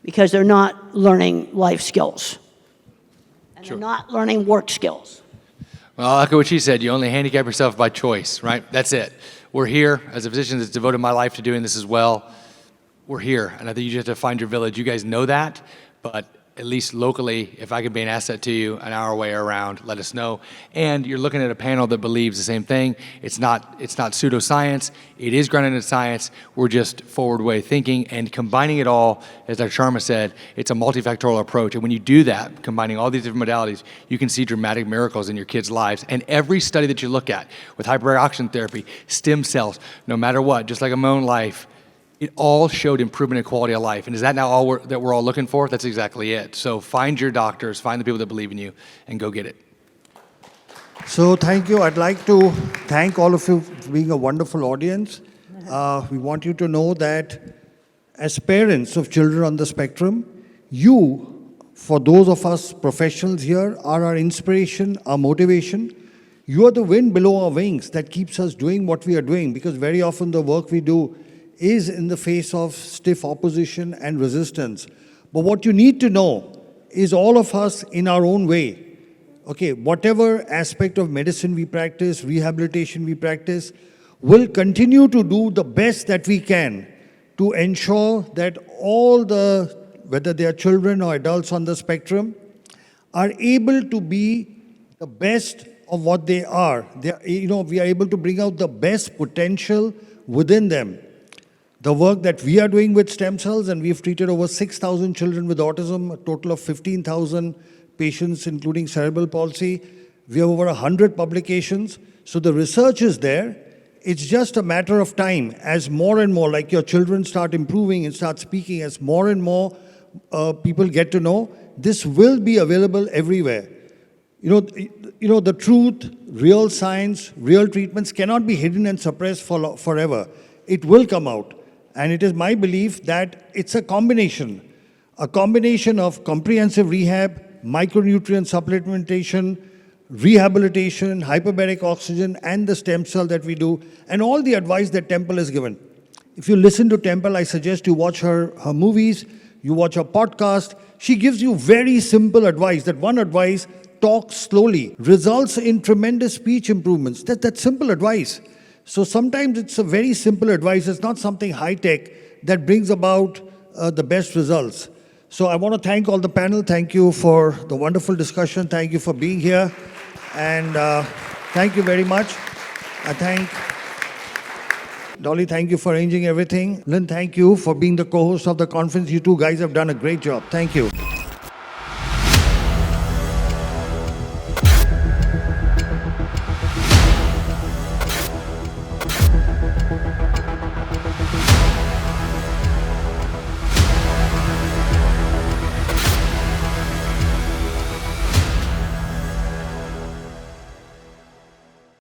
because they're not learning life skills. And they're not learning work skills. Well, I'll echo what she said. You only handicap yourself by choice, right? That's it. We're here as a physician that's devoted my life to doing this as well. We're here, and I think you just have to find your village. You guys know that, but at least locally, if I could be an asset to you an hour way around, let us know. And you're looking at a panel that believes the same thing. It's not pseudoscience. It is grounded in science. We're just forward way thinking and combining it all. As Dr. Sharma said, it's a multifactorial approach. And when you do that, combining all these different modalities, you can see dramatic miracles in your kids' lives. And every study that you look at with hyperbaric oxygen therapy, stem cells, no matter what, just like in my own life, it all showed improvement in quality of life. And is that now all we're all looking for? That's exactly it. So find your doctors, find the people that believe in you, and go get it. So thank you. I'd like to thank all of you for being a wonderful audience. We want you to know that as parents of children on the spectrum, you, for those of us professionals here, are our inspiration, our motivation. You are the wind below our wings that keeps us doing what we are doing, because very often the work we do is in the face of stiff opposition and resistance. But what you need to know is all of us in our own way, okay, whatever aspect of medicine we practice, rehabilitation we practice, will continue to do the best that we can to ensure that all whether they are children or adults on the spectrum, are able to be the best of what they are. We are able to bring out the best potential within them. The work that we are doing with stem cells, and we've treated over 6,000 children with autism, a total of 15,000 patients, including cerebral palsy. We have over 100 publications. So the research is there, It's just a matter of time as more and more, like your children start improving and start speaking, as more and more people get to know, this will be available everywhere. The truth, real science, real treatments cannot be hidden and suppressed forever. It will come out. And it is my belief that it's a combination of comprehensive rehab, micronutrient supplementation, rehabilitation, hyperbaric oxygen, and the stem cell that we do, and all the advice that Temple has given. If you listen to Temple, I suggest you watch her movies, you watch her podcast. She gives you very simple advice. That one advice, talk slowly, results in tremendous speech improvements. That's simple advice. So sometimes it's a very simple advice. It's not something high-tech that brings about the best results. So I want to thank all the panel. Thank you for the wonderful discussion. Thank you for being here. And thank you very much. I thank Dolly, thank you for arranging everything. Lynn, thank you for being the co-host of the conference. You two guys have done a great job. Thank you.